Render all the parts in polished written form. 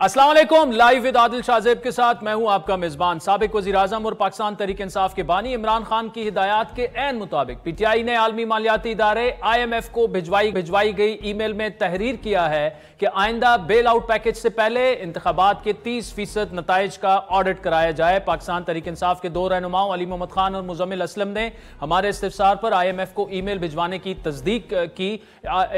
अस्सलाम वालेकुम। Live with Adil Shahzeb के साथ मैं हूं आपका मेजबान। साबिक वजीर आजम और पाकिस्तान तहरीक इंसाफ के बानी इमरान खान की हिदायत के ऐन मुताबिक पीटीआई ने आलमी मालियाती इदारे IMF को भिजवाई गई ईमेल में तहरीर किया है कि आइंदा बेल आउट पैकेज से पहले इंतखाबात के 30% नताइज का ऑडिट कराया जाए। पाकिस्तान तहरीक इंसाफ के दो रहनुमाओं अली मोहम्मद खान और मुजम्मिल असलम ने हमारे इस्तिफसार पर IMF को ईमेल भिजवाने की तस्दीक की।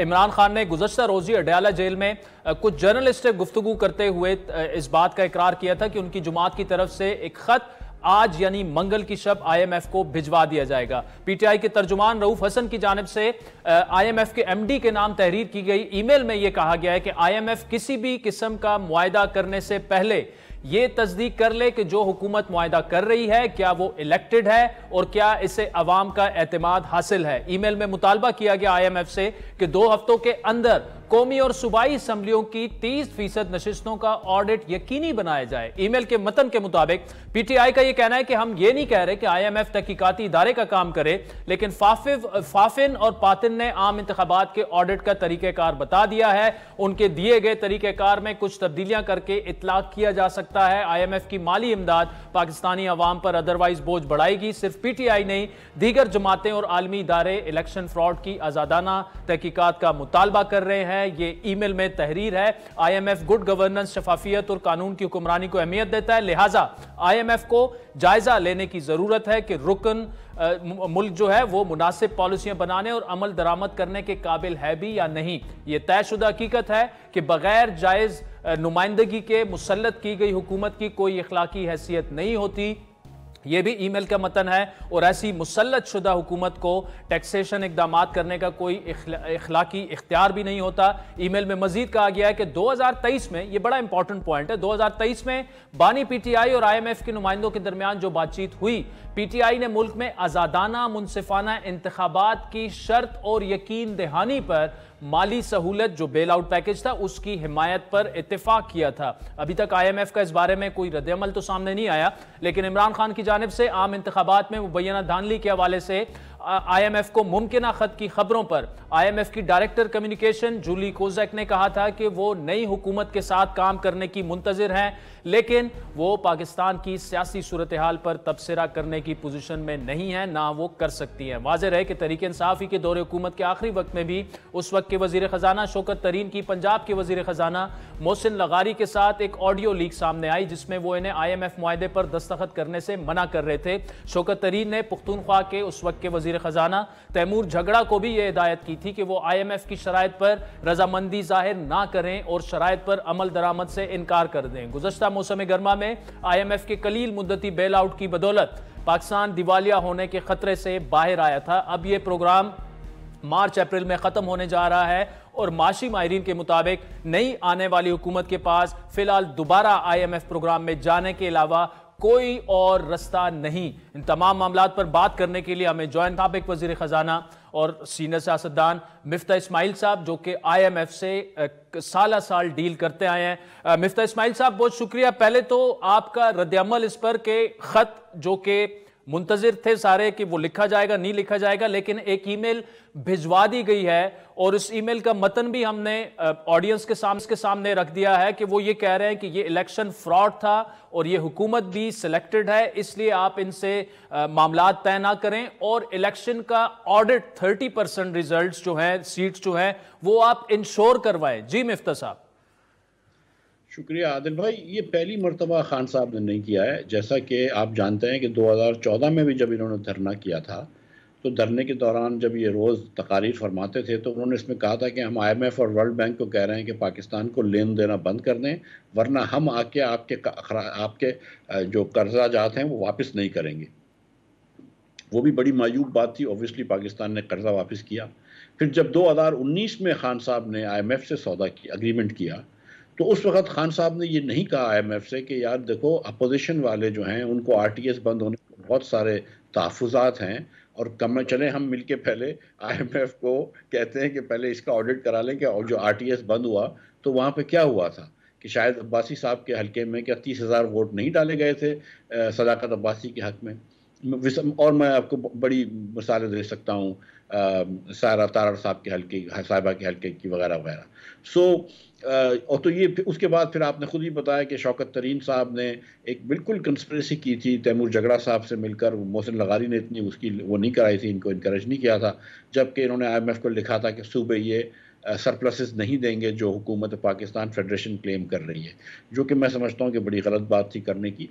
इमरान खान ने गुज़श्ता रोजी अडयाला जेल में कुछ जर्नलिस्ट से गुफ्तगू करते हुए इस बात का इकरार किया था कि उनकी जुमात की तरफ से एक खत आज यानी मंगल की शब IMF को भिजवा दिया जाएगा। पीटीआई के तर्जुमान रऊफ हसन की जानिब से IMF के MD के नाम तहरीर की गई ईमेल में यह कहा गया है कि IMF किसी भी किस्म का मुआयदा करने से पहले ये तस्दीक कर ले कि जो हुकूमत मुआयदा कर रही है क्या वो इलेक्टेड है और क्या इसे अवाम का एतमाद हासिल है। ईमेल में मुतालबा किया गया IMF से कि 2 हफ्तों के अंदर कौमी और सूबाई असम्बलियों की 30% नशिस्तों का ऑडिट यकीनी बनाया जाए। ईमेल के मतन के मुताबिक पीटीआई का यह कहना है कि हम ये नहीं कह रहे कि IMF तहकीकाती इदारे का काम करे, लेकिन फाफिन और पातिन ने आम इंतखाबात के ऑडिट का तरीक़ेकार बता दिया है। उनके दिए गए तरीक़ेकार में कुछ तब्दीलियां करके इतलाक किया जा सकता है। IMF की माली इमदाद पाकिस्तानी अवाम पर अदरवाइज बोझ बढ़ाएगी। सिर्फ पीटीआई नहीं, दीगर जमातें और आलमी इदारे इलेक्शन फ्रॉड की आजादाना तहकीकात का मुतालबा कर रहे हैं। ये ईमेल में तहरीर है। IMF गुड गवर्नेंस, शफाफियत और कानून की हुक्मरानी को अहमियत देता है, लिहाजा IMF को जायजा लेने की जरूरत है कि रुकन मुल्क जो है वो मुनासिब पॉलिसियां बनाने और अमल दरामद करने के काबिल है भी या नहीं। यह तयशुदा हकीकत है कि बगैर जायज नुमाइंदगी के मुसल्लत की गई हुकूमत की कोई इखलाकी हैसियत नहीं होती। यह भी ईमेल का मतन है और ऐसी मुसल्लत शुदा हुकूमत को टैक्सेशन इकदामात करने का कोई इखलाकी इख्तियार भी नहीं होता। ईमेल में मजीद कहा गया है कि 2023 में, यह बड़ा इंपॉर्टेंट पॉइंट है, 2023 में बानी पीटीआई और IMF के नुमाइंदों के दरमियान जो बातचीत हुई, पीटीआई ने मुल्क में आजादाना मुनसिफाना इंतखाबात की शर्त और यकीन दहानी पर माली सहूलत जो बेल आउट पैकेज था उसकी हिमायत पर इत्तेफाक किया था। अभी तक IMF का इस बारे में कोई रद्द-ए-अमल तो सामने नहीं आया, लेकिन इमरान खान की जानिब से आम इंतखाबात में मुबैना धांधली के हवाले से IMF को मुमकिना खत की खबरों पर IMF की डायरेक्टर कम्युनिकेशन जूली कोजैक ने कहा था कि वो नई हुकूमत के साथ काम करने की मुंतजिर हैं, लेकिन वो पाकिस्तान की सियासी सूरत हाल पर तबसरा करने की पोजीशन में नहीं है, ना वो कर सकती हैं। वाज़ेह रहे कि तहरीक इंसाफी के दौरे हुकूमत के आखिरी वक्त में भी उस वक्त के वजीर खजाना शौकत तरीन की पंजाब के वजीर खजाना मोहसिन लगारी के साथ एक ऑडियो लीक सामने आई जिसमें वो इन्हें IMF मुआहदे पर दस्तखत करने से मना कर रहे थे। शौकत तरीन ने पुख्तूनख्वा के उस वक्त के वजीर खजाना तैमूर झगड़ा को भी यह हिदायत की थी कि वो IMF की शराइत पर रजामंदी जाहिर ना करें और शराइत पर अमल दरामद से इनकार कर दें। गुज़श्ता मौसम गर्मा में IMF के कलील मुद्दती बेल आउट की बदौलत पाकिस्तान दिवालिया होने के खतरे से बाहर आया था। अब यह प्रोग्राम मार्च अप्रैल में खत्म होने जा रहा है और माशी माहिरीन के मुताबिक नई आने वाली हुकूमत के पास फिलहाल दोबारा IMF प्रोग्राम में जाने के अलावा कोई और रास्ता नहीं। इन तमाम मामलात पर बात करने के लिए हमें ज्वाइंट साबिक वजीर खजाना और सीनियर सियासतदान मिफ्ता इस्माइल साहब जो कि IMF से साल साल डील करते आए हैं। मिफ्ता इस्माइल साहब बहुत शुक्रिया। पहले तो आपका रद्द-ए-अमल इस पर के खत जो कि मुंतजिर थे सारे कि वो लिखा जाएगा नहीं लिखा जाएगा, लेकिन एक ईमेल भिजवा दी गई है और इस ईमेल का मतन भी हमने ऑडियंस के सामने रख दिया है कि वो ये कह रहे हैं कि ये इलेक्शन फ्रॉड था और ये हुकूमत भी सिलेक्टेड है, इसलिए आप इनसे मामलात तय ना करें और इलेक्शन का ऑडिट 30% रिजल्ट्स जो हैं, सीट्स जो हैं, वो आप इंश्योर करवाएं। जी मिफ्ता साहब। शुक्रिया आदिल भाई। ये पहली मरतबा खान साहब ने नहीं किया है। जैसा कि आप जानते हैं कि 2014 में भी जब इन्होंने धरना किया था तो धरने के दौरान जब ये रोज़ तकारीर फरमाते थे तो उन्होंने इसमें कहा था कि हम IMF और वर्ल्ड बैंक को कह रहे हैं कि पाकिस्तान को लेन देना बंद कर दें, वरना हम आके आपके जो कर्जा जात हैं वो वापस नहीं करेंगे। वो भी बड़ी मायूब बात थी। ऑब्वियसली पाकिस्तान ने कर्जा वापस किया। फिर जब 2019 में खान साहब ने IMF से सौदा किया, एग्रीमेंट किया, तो उस वक्त खान साहब ने ये नहीं कहा IMF से कि यार देखो अपोजिशन वाले जो हैं उनको RTS बंद होने के बहुत सारे तहफ़्फ़ुज़ात हैं और कम चलें हम मिलके पहले IMF को कहते हैं कि पहले इसका ऑडिट करा लें कि और जो RTS बंद हुआ तो वहाँ पे क्या हुआ था कि शायद अब्बासी साहब के हल्के में क्या 30,000 वोट नहीं डाले गए थे सदाकत अब्बासी के हक में। और मैं आपको बड़ी मिसालें दे सकता हूँ, सारा तारड़ साहब के हल्के, साहिबा के हल्के की वगैरह वगैरह। और तो ये उसके बाद फिर आपने खुद ही बताया कि शौकत तरीन साहब ने एक बिल्कुल कंस्पिरेसी की थी तैमूर जगड़ा साहब से मिलकर। मोहसिन लगारी ने इतनी उसकी वो नहीं कराई थी, इनको इनकरेज नहीं किया था, जबकि इन्होंने IMF को लिखा था कि सूबे ये सरप्लसेस नहीं देंगे जो हुकूमत पाकिस्तान फेडरेशन क्लेम कर रही है, जो कि मैं समझता हूँ कि बड़ी गलत बात थी करने की।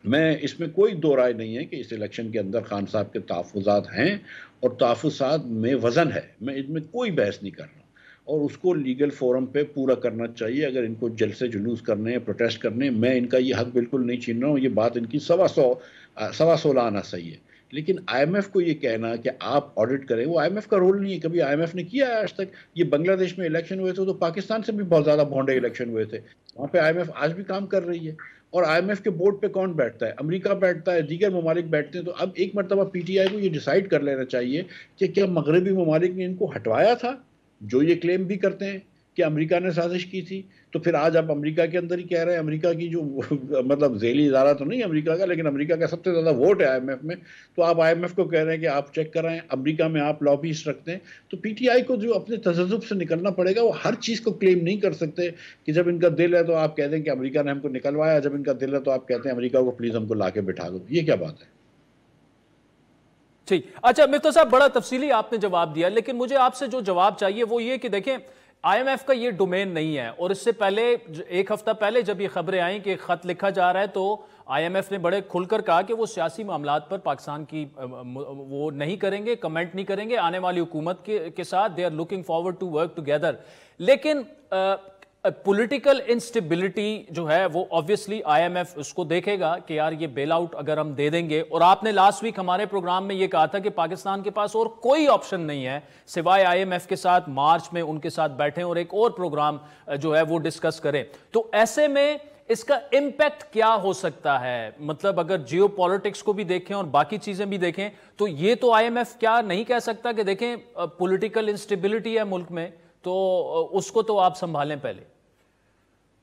मैं इसमें कोई दो राय नहीं है कि इस इलेक्शन के अंदर खान साहब के तहफ़्फ़ुज़ात हैं और तहफ़्फ़ुज़ात में वज़न है, मैं इसमें कोई बहस नहीं कर रहा, और उसको लीगल फोरम पे पूरा करना चाहिए। अगर इनको जलसे जुलूस करने हैं, प्रोटेस्ट करने हैं, मैं इनका ये हक बिल्कुल नहीं छीन रहा हूँ, ये बात इनकी 125 आना सही है। लेकिन IMF को ये कहना कि आप ऑडिट करें, वो IMF का रोल नहीं है। कभी IMF ने किया है आज तक? ये बांग्लादेश में इलेक्शन हुए थे तो पाकिस्तान से भी बहुत ज़्यादा भोंडे इलेक्शन हुए थे, वहाँ पे IMF आज भी काम कर रही है। और IMF के बोर्ड पे कौन बैठता है? अमेरिका बैठता है, दीगर ममालिक बैठते हैं। तो अब एक मरतबा PTI को ये डिसाइड कर लेना चाहिए कि क्या मगरबी ममालिक ने इनको हटवाया था, जो ये क्लेम भी करते हैं कि अमेरिका ने साजिश की थी। तो फिर आज आप अमेरिका के अंदर ही कह रहे हैं, अमेरिका की जो मतलब झेली इदारा तो नहीं अमेरिका का, लेकिन अमेरिका का सबसे ज़्यादा वोट है IMF में, तो आप IMF को कह रहे हैं कि आप चेक कराएं। अमेरिका में आप लॉबीस्ट रखते हैं, तो PTI को जो अपने तजज़ुब से निकलना पड़ेगा। वो हर चीज़ को क्लेम नहीं कर सकते कि जब इनका दिल है तो आप कह दें कि अमेरिका ने हमको निकलवाया, जब इनका दिल है तो आप कहते हैं अमेरिका को प्लीज़ हमको ला के बिठा दो। ये क्या बात है? ठीक, अच्छा मिफ्ता साहब, बड़ा तफसीली आपने जवाब दिया, लेकिन मुझे आपसे जो जवाब चाहिए वो ये कि देखें, IMF का ये डोमेन नहीं है। और इससे पहले एक हफ्ता पहले जब ये खबरें आई कि खत लिखा जा रहा है, तो IMF ने बड़े खुलकर कहा कि वो सियासी मामलात पर पाकिस्तान की वो नहीं करेंगे, कमेंट नहीं करेंगे आने वाली हुकूमत के साथ। They are looking forward to work together. लेकिन पॉलिटिकल इंस्टेबिलिटी जो है वो ऑब्वियसली IMF उसको देखेगा कि यार ये बेल आउट अगर हम दे देंगे। और आपने लास्ट वीक हमारे प्रोग्राम में ये कहा था कि पाकिस्तान के पास और कोई ऑप्शन नहीं है सिवाय IMF के साथ मार्च में उनके साथ बैठें और एक और प्रोग्राम जो है वो डिस्कस करें। तो ऐसे में इसका इम्पैक्ट क्या हो सकता है? मतलब अगर जियो पॉलिटिक्स को भी देखें और बाकी चीजें भी देखें, तो ये तो IMF क्या नहीं कह सकता कि देखें पॉलिटिकल इंस्टेबिलिटी है मुल्क में, तो उसको तो आप संभालें पहले?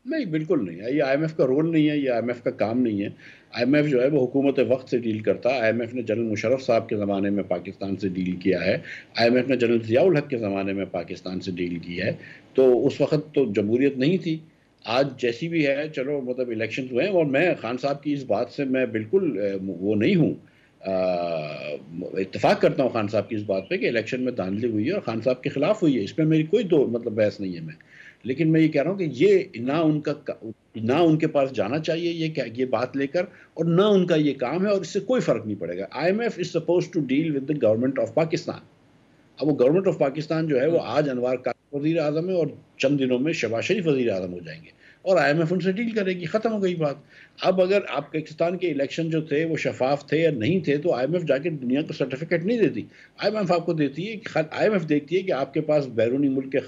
नहीं, बिल्कुल नहीं है। ये IMF का रोल नहीं है, ये IMF का काम नहीं है। IMF जो है वो हुकूमत वक्त से डील करता है। IMF ने जनरल मुशर्रफ साहब के ज़माने में पाकिस्तान से डील किया है, IMF ने जनरल ज़ियाउल हक के ज़माने में पाकिस्तान से डील की है। तो उस वक्त तो जमहूरियत नहीं थी। आज जैसी भी है, चलो मतलब इलेक्शन हुए हैं, और मैं खान साहब की इस बात से मैं बिल्कुल वो नहीं हूँ, इत्तेफाक करता हूँ खान साहब की इस बात पे कि इलेक्शन में धांधली हुई है और खान साहब के खिलाफ हुई है। इसमें मेरी कोई दो मतलब बहस नहीं है। मैं लेकिन मैं ये कह रहा हूँ कि ये ना उनके पास जाना चाहिए ये बात लेकर, और ना उनका ये काम है, और इससे कोई फर्क नहीं पड़ेगा। IMF is suppose to deal with the government of Pakistan. अब वो गवर्नमेंट ऑफ पाकिस्तान जो है वो आज अनवार कासिम वज़ीर आज़म है और चंद दिनों में शहबाज शरीफ वज़ीर आज़म हो जाएंगे, और IMF उनसे डील करेगी, ख़त्म हो गई बात। अब अगर आप पाकिस्तान के इलेक्शन जो थे वो शफाफ थे या नहीं थे, तो IMF जाके दुनिया को सर्टिफिकेट नहीं देती। IMF आपको देती है कि IMF देखती है कि आपके पास बैरूनी मुल्क के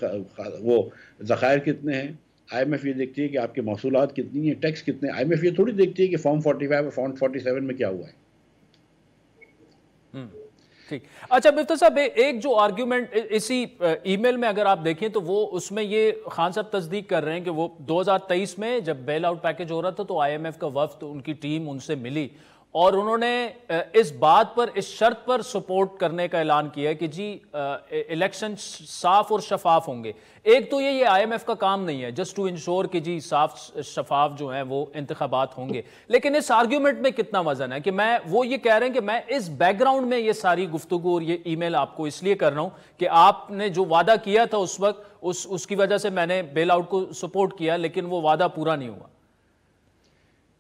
वो ज़खायर कितने हैं। IMF ये देखती है कि आपके महसूलात कितनी है, टैक्स कितने। IMF ये थोड़ी देखती है कि फॉर्म 45 और फॉर्म 47 में क्या हुआ है। ठीक, अच्छा मिफ्ता साहब, एक जो आर्ग्यूमेंट इसी ईमेल में अगर आप देखें तो वो उसमें ये खान साहब तस्दीक कर रहे हैं कि वो 2023 में जब बेल आउट पैकेज हो रहा था तो IMF का वफ्द, उनकी टीम उनसे मिली और उन्होंने इस बात पर, इस शर्त पर सपोर्ट करने का ऐलान किया कि जी इलेक्शन साफ और शफाफ होंगे। एक तो ये IMF का काम नहीं है जस्ट टू इंश्योर कि जी साफ शफाफ जो है वो इंतखाबात होंगे, लेकिन इस आर्ग्यूमेंट में कितना वजन है कि वो ये कह रहे हैं कि मैं इस बैकग्राउंड में ये सारी गुफ्तगू और ये ईमेल आपको इसलिए कर रहा हूं कि आपने जो वादा किया था उस वक्त उसकी वजह से मैंने बेल आउट को सपोर्ट किया, लेकिन वो वादा पूरा नहीं हुआ।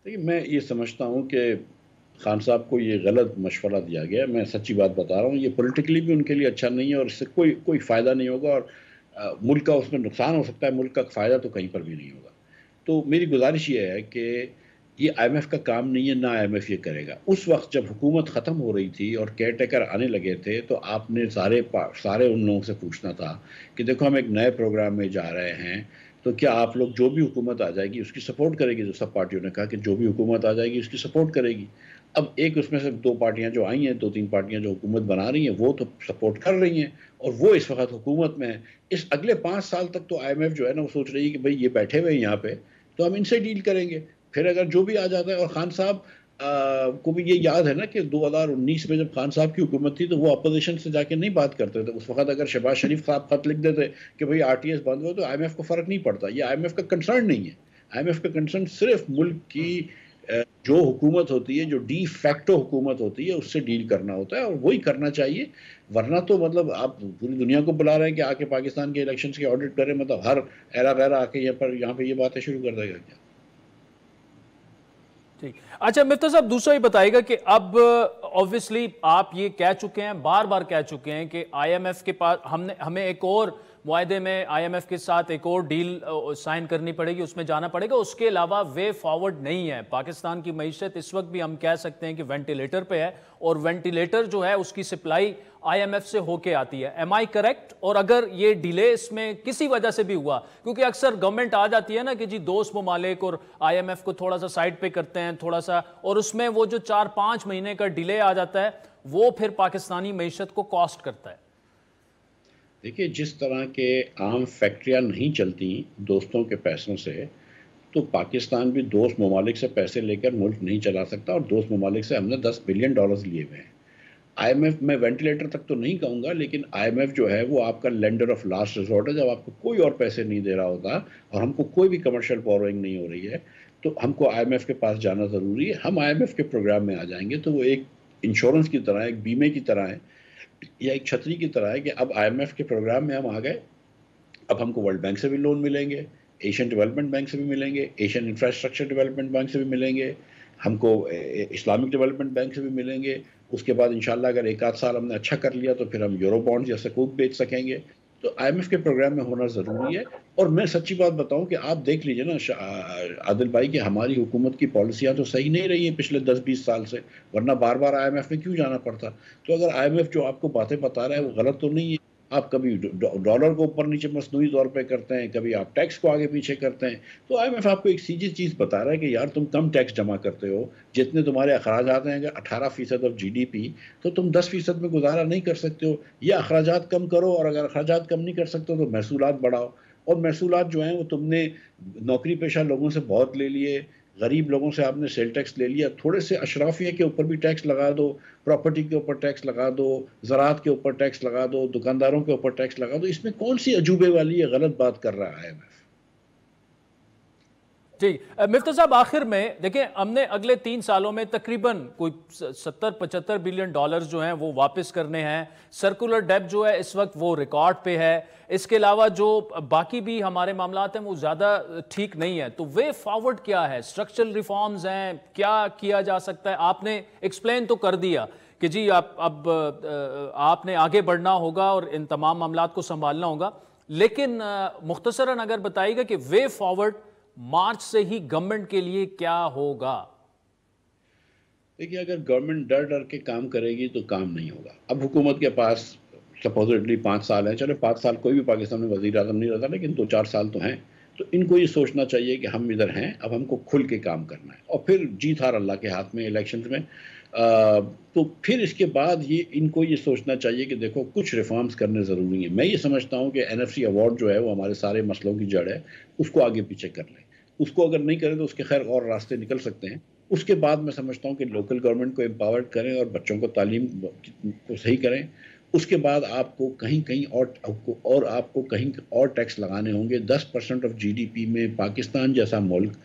देखिए, मैं ये समझता हूँ कि खान साहब को ये गलत मशवरा दिया गया। मैं सच्ची बात बता रहा हूँ, ये पॉलिटिकली भी उनके लिए अच्छा नहीं है और इससे कोई फ़ायदा नहीं होगा, और मुल्क का उसमें नुकसान हो सकता है, मुल्क का फ़ायदा तो कहीं पर भी नहीं होगा। तो मेरी गुजारिश ये है कि ये IMF का काम नहीं है, ना IMF ये करेगा। उस वक्त जब हुकूमत ख़त्म हो रही थी और केयर टेकर आने लगे थे, तो आपने सारे उन लोगों से पूछना था कि देखो हम एक नए प्रोग्राम में जा रहे हैं, तो क्या आप लोग जो भी हुकूमत आ जाएगी उसकी सपोर्ट करेगी? जो सब पार्टियों ने कहा कि जो भी हुकूमत आ जाएगी उसकी सपोर्ट करेगी। अब एक उसमें से 2 पार्टियां जो आई हैं, 2-3 पार्टियां जो हुकूमत बना रही हैं, वो तो सपोर्ट कर रही हैं और वो इस वक्त हुकूमत में है। इस अगले 5 साल तक तो IMF जो है ना वो सोच रही है कि भाई ये बैठे हुए हैं यहाँ पे, तो हम इनसे डील करेंगे। फिर अगर जो भी आ जाता है, और खान साहब को भी ये याद है ना कि 2019 में जब खान साहब की हुकूमत थी तो वो अपोजिशन से जाके नहीं बात करते थे। उस वक्त अगर शहबाज शरीफ साहब खत लिख देते कि भाई आरटीएस बंद हो, तो आईएमएफ को फर्क नहीं पड़ता। ये आईएमएफ का कंसर्न नहीं है। आईएमएफ का कंसर्न सिर्फ मुल्क की जो हुकूमत होती है, जो डी फैक्टो हुकूमत होती है, उससे डील करना होता है, और वही करना चाहिए। वरना तो मतलब आप पूरी दुनिया को बुला रहे हैं कि आके पाकिस्तान के इलेक्शंस के ऑडिट करें, मतलब हर एरा गैरा आके यहाँ पे ये बातें शुरू कर देगा क्या? ठीक। अच्छा मिफ्ता साहब, दूसरा ही बताइएगा कि अब ऑब्वियसली आप ये कह चुके हैं, बार बार कह चुके हैं कि आईएमएफ के पास हमें एक और मुआहदे में आईएमएफ के साथ एक और डील साइन करनी पड़ेगी, उसमें जाना पड़ेगा, उसके अलावा वे फॉरवर्ड नहीं है। पाकिस्तान की मईशत इस वक्त भी हम कह सकते हैं कि वेंटिलेटर पे है, और वेंटिलेटर जो है उसकी सप्लाई आईएमएफ से होके आती है। Am I correct? और अगर ये डिले इसमें किसी वजह से भी हुआ, क्योंकि अक्सर गवर्नमेंट आ जाती है ना कि जी दोस्त ममालिक और आईएमएफ को थोड़ा सा साइड पे करते हैं थोड़ा सा, और उसमें वो जो 4-5 महीने का डिले आ जाता है वो फिर पाकिस्तानी मईशत को कॉस्ट करता है। देखिए, जिस तरह के आम फैक्ट्रियाँ नहीं चलती दोस्तों के पैसों से, तो पाकिस्तान भी दोस्त ममालिक से पैसे लेकर मुल्क नहीं चला सकता, और दोस्त ममालिक से हमने $10 बिलियन लिए हुए हैं। आईएमएफ, मैं वेंटिलेटर तक तो नहीं कहूँगा, लेकिन आईएमएफ जो है वो आपका लेंडर ऑफ लास्ट रिजॉर्ट है। जब आपको कोई और पैसे नहीं दे रहा होता और हमको कोई भी कमर्शियल बोरोइंग नहीं हो रही है, तो हमको आईएमएफ के पास जाना ज़रूरी है। हम आईएमएफ के प्रोग्राम में आ जाएंगे तो वो एक इंश्योरेंस की तरह है, एक बीमे की तरह है, या एक छतरी की तरह है कि अब आईएमएफ के प्रोग्राम में हम आ गए, अब हमको वर्ल्ड बैंक से भी लोन मिलेंगे, एशियन डेवलपमेंट बैंक से भी मिलेंगे, एशियन इंफ्रास्ट्रक्चर डेवलपमेंट बैंक से भी मिलेंगे, हमको इस्लामिक डेवलपमेंट बैंक से भी मिलेंगे। उसके बाद इंशाल्लाह अगर एक आध साल हमने अच्छा कर लिया तो फिर हम यूरो बॉन्ड्स या सकूक बेच सकेंगे। तो आईएमएफ के प्रोग्राम में होना ज़रूरी है। और मैं सच्ची बात बताऊं कि आप देख लीजिए ना आदिल भाई, कि हमारी हुकूमत की पॉलिसियां तो सही नहीं रही हैं पिछले 10-20 साल से, वरना बार बार आईएमएफ में क्यों जाना पड़ता। तो अगर आईएमएफ जो आपको बातें बता रहा है वो गलत तो नहीं है। आप कभी डॉलर को ऊपर नीचे मसनूई तौर पे करते हैं, कभी आप टैक्स को आगे पीछे करते हैं, तो आईएमएफ आपको एक सीधी चीज़ बता रहा है कि यार तुम कम टैक्स जमा करते हो, जितने तुम्हारे अखराजात हैं अगर 18% ऑफ जीडीपी, तो तुम 10% में गुजारा नहीं कर सकते हो। या अखराजात कम करो, और अगर अखराजात कम नहीं कर सकते हो तो महसूलात बढ़ाओ। और महसूलात जो हैं वो तुमने नौकरी पेशा लोगों से बहुत ले लिए, गरीब लोगों से आपने सेल टैक्स ले लिया, थोड़े से अशराफिया के ऊपर भी टैक्स लगा दो, प्रॉपर्टी के ऊपर टैक्स लगा दो, ज़राअत के ऊपर टैक्स लगा दो, दुकानदारों के ऊपर टैक्स लगा दो। इसमें कौन सी अजूबे वाली है गलत बात कर रहा है आईएमएफ? ठीक। मिफ्ता साहब, आखिर में देखिए, हमने अगले 3 सालों में तकरीबन कोई 70-75 बिलियन डॉलर जो हैं वो वापस करने हैं। सर्कुलर डेब्ट जो है इस वक्त वो रिकॉर्ड पे है। इसके अलावा जो बाकी भी हमारे मामलात हैं वो ज़्यादा ठीक नहीं है। तो वे फॉरवर्ड क्या है? स्ट्रक्चरल रिफॉर्म्स हैं, क्या किया जा सकता है? आपने एक्सप्लेन तो कर दिया कि जी अब आपने आगे बढ़ना होगा और इन तमाम मामलात को संभालना होगा, लेकिन मुख्तसरन अगर बताइएगा कि वे फॉरवर्ड मार्च से ही गवर्नमेंट के लिए क्या होगा? देखिए, अगर गवर्नमेंट डर डर के काम करेगी तो काम नहीं होगा। अब हुकूमत के पास सपोजिटली 5 साल हैं, चलो 5 साल कोई भी पाकिस्तान में वज़ीर आज़म नहीं रहता, लेकिन 2-4 साल तो हैं। तो इनको ये सोचना चाहिए कि हम इधर हैं, अब हमको खुल के काम करना है, और फिर जीत हार अल्लाह के हाथ में इलेक्शंस में। तो फिर इसके बाद ये इनको ये सोचना चाहिए कि देखो कुछ रिफॉर्म्स करने ज़रूरी हैं। मैं ये समझता हूँ कि एनएफसी अवार्ड जो है वो हमारे सारे मसलों की जड़ है, उसको आगे पीछे कर लें। उसको अगर नहीं करें तो उसके खैर और रास्ते निकल सकते हैं। उसके बाद मैं समझता हूँ कि लोकल गवर्नमेंट को एम्पावर्ड करें और बच्चों को तालीम को सही करें। उसके बाद आपको कहीं कहीं और आपको कहीं और टैक्स लगाने होंगे। 10% ऑफ जीडीपी में पाकिस्तान जैसा मुल्क,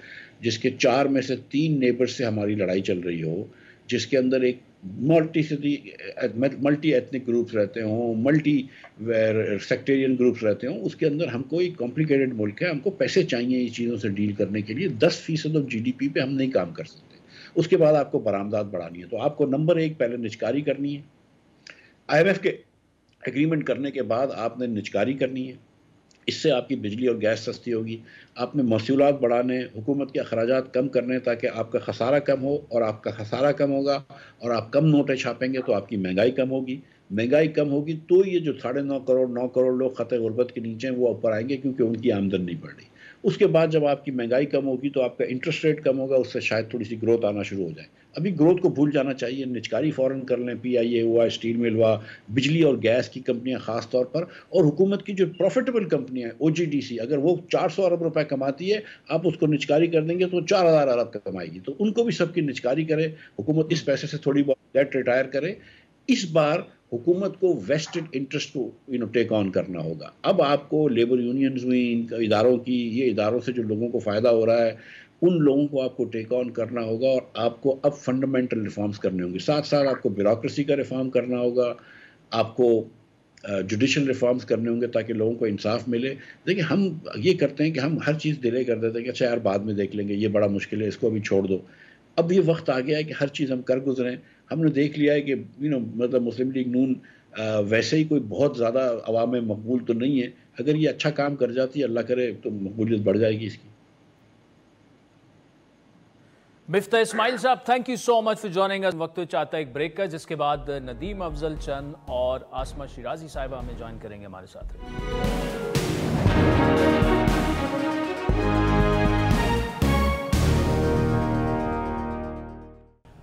जिसके 4 में से 3 नेबर से हमारी लड़ाई चल रही हो, जिसके अंदर एक मल्टी एथनिक ग्रुप्स रहते हों, मल्टी सेक्टेरियन ग्रुप्स रहते हों, उसके अंदर हमको एक कॉम्प्लिकेटेड मुल्क है, हमको पैसे चाहिए इस चीज़ों से डील करने के लिए। 10% ऑफ जीडीपी पे हम नहीं काम कर सकते। उसके बाद आपको बरामदात बढ़ानी है, तो आपको नंबर 1 पहले निचकारी करनी है। आईएमएफ के एग्रीमेंट करने के बाद आपने निचकारी करनी है, इससे आपकी बिजली और गैस सस्ती होगी। आपने महसूलात बढ़ाने, हुकूमत के अखराजात कम करने ताकि आपका खसारा कम हो, और आपका खसारा कम होगा और आप कम नोटें छापेंगे तो आपकी महंगाई कम होगी। महंगाई कम होगी तो ये जो 9.5 करोड़ 9 करोड़ लोग खतरे गुर्बत के नीचे हैं वो ऊपर आएंगे, क्योंकि उनकी आमदन नहीं बढ़ रही। उसके बाद जब आपकी महंगाई कम होगी तो आपका इंटरेस्ट रेट कम होगा, उससे शायद थोड़ी सी ग्रोथ आना शुरू हो जाए। अभी ग्रोथ को भूल जाना चाहिए, निचकारी फ़ौरन कर लें, पीआईए हुआ, स्टील मिल हुआ, बिजली और गैस की कंपनियां ख़ास तौर पर, और हुकूमत की जो प्रॉफिटेबल कंपनियां हैं ओजीडीसी, अगर वो 400 अरब रुपए कमाती है, आप उसको निचकारी कर देंगे तो 4000 अरब कमाएगी, तो उनको भी सबकी निचकारी करे, हुकूमत इस पैसे से थोड़ी बहुत डेट रिटायर करे। इस बार हुकूमत को वेस्टेड इंटरेस्ट को टेक ऑन करना होगा। अब आपको लेबर यूनियंस हुई, इन इदारों की, ये इदारों से जो लोगों को फ़ायदा हो रहा है, उन लोगों को आपको टेक ऑन करना होगा, और आपको अब फंडामेंटल रिफॉर्म्स करने होंगे। साथ साथ आपको ब्यूरोक्रेसी का रिफॉर्म करना होगा, आपको जुडिशल रिफॉर्म्स करने होंगे ताकि लोगों को इंसाफ मिले। देखिए, हम ये करते हैं कि हम हर चीज़ डिले कर देते हैं कि अच्छा यार बाद में देख लेंगे, ये बड़ा मुश्किल है, इसको अभी छोड़ दो। अब ये वक्त आ गया है कि हर चीज़ हम कर गुजरें। हमने देख लिया है कि मतलब मुस्लिम लीग नून वैसे ही कोई बहुत ज़्यादा अवाम में मकबूल तो नहीं है। अगर ये अच्छा काम कर जाती है, अल्लाह करे, तो मकबूलियत बढ़ जाएगी इसकी। मिफ्ता इस्माइल साहब, thank you so much for joining us. वक्त चाहता है एक ब्रेक का, जिसके बाद नदीम अफजल चंद और आसमा शिराजी साहिबा हमें ज्वाइन करेंगे हमारे साथ।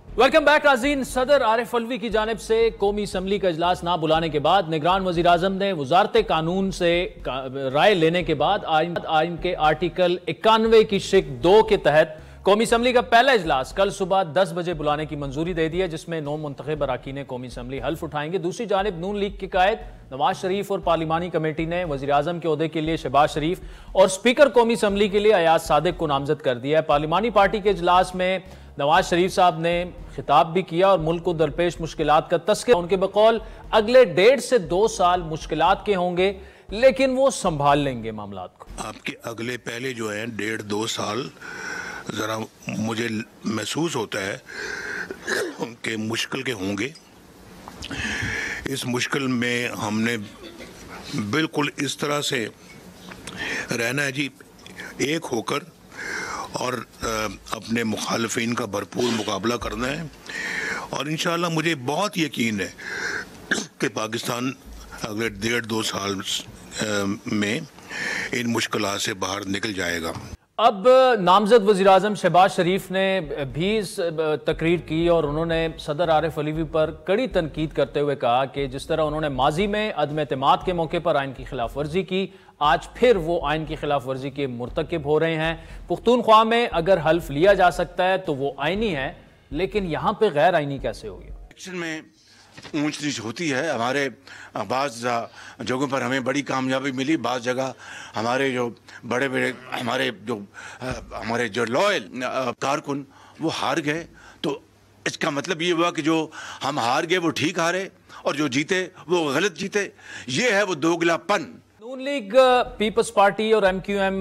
वेलकम बैक नाज़रीन। सदर आरिफ अलवी की जानिब से कौमी असम्बली का इजलास ना बुलाने के बाद निगरान वज़ीर आज़म ने वज़ारत कानून से राय लेने के बाद आइन के आर्टिकल 91 की शिक 2 के तहत कौमी असम्बली का पहला इजलास कल सुबह 10 बजे बुलाने की मंजूरी दे दी है, जिसमें 9 मुंतखब अरकान कौमी असम्बली हल्फ उठाएंगे। दूसरी जानिब नून लीग के कायद नवाज शरीफ और पार्लिमानी कमेटी ने वज़ीर आज़म के ओहदे के लिए शहबाज शरीफ और स्पीकर कौमी असम्बली के लिए अयाज सादिक को नामजद कर दिया है। पार्लिमानी पार्टी के इजलास में नवाज शरीफ साहब ने खिताब भी किया और मुल्क को दरपेश मुश्किलात का तस्करा। उनके बकौल अगले 1.5 से 2 साल मुश्किलात के होंगे, लेकिन वो संभाल लेंगे मामलात को। आपके अगले पहले जो है 1.5-2 साल ज़रा मुझे महसूस होता है कि मुश्किल के होंगे। इस मुश्किल में हमने बिल्कुल इस तरह से रहना है जी, एक होकर, और अपने मुखालफिन का भरपूर मुकाबला करना है। और इंशाअल्लाह मुझे बहुत यकीन है कि पाकिस्तान अगले 1.5-2 साल में इन मुश्किलात से बाहर निकल जाएगा। अब नामजद वज़ीर आज़म शहबाज शरीफ ने भी तकरीर की और उन्होंने सदर आरिफ अलवी पर कड़ी तनकीद करते हुए कहा कि जिस तरह उन्होंने माजी में अदम एतमाद के मौके पर आइन की खिलाफ वर्जी की, आज फिर वो आइन की खिलाफ वर्जी के मुर्तकिब हो रहे हैं। पुख्तूनख्वा में अगर हल्फ लिया जा सकता है तो वो आइनी है, लेकिन यहाँ पे गैर आइनी कैसे होगी? इलेक्शन में ऊंच नीच होती है। हमारे बाज़ जगहों पर हमें बड़ी कामयाबी मिली, बाज़ जगह हमारे जो बड़े बड़े हमारे जो लॉयल कारकुन वो हार गए। तो इसका मतलब ये हुआ कि जो हम हार गए वो ठीक हारे, और जो जीते वो गलत जीते। ये है वो दोगलापन। नून लीग पीपल्स पार्टी और MQM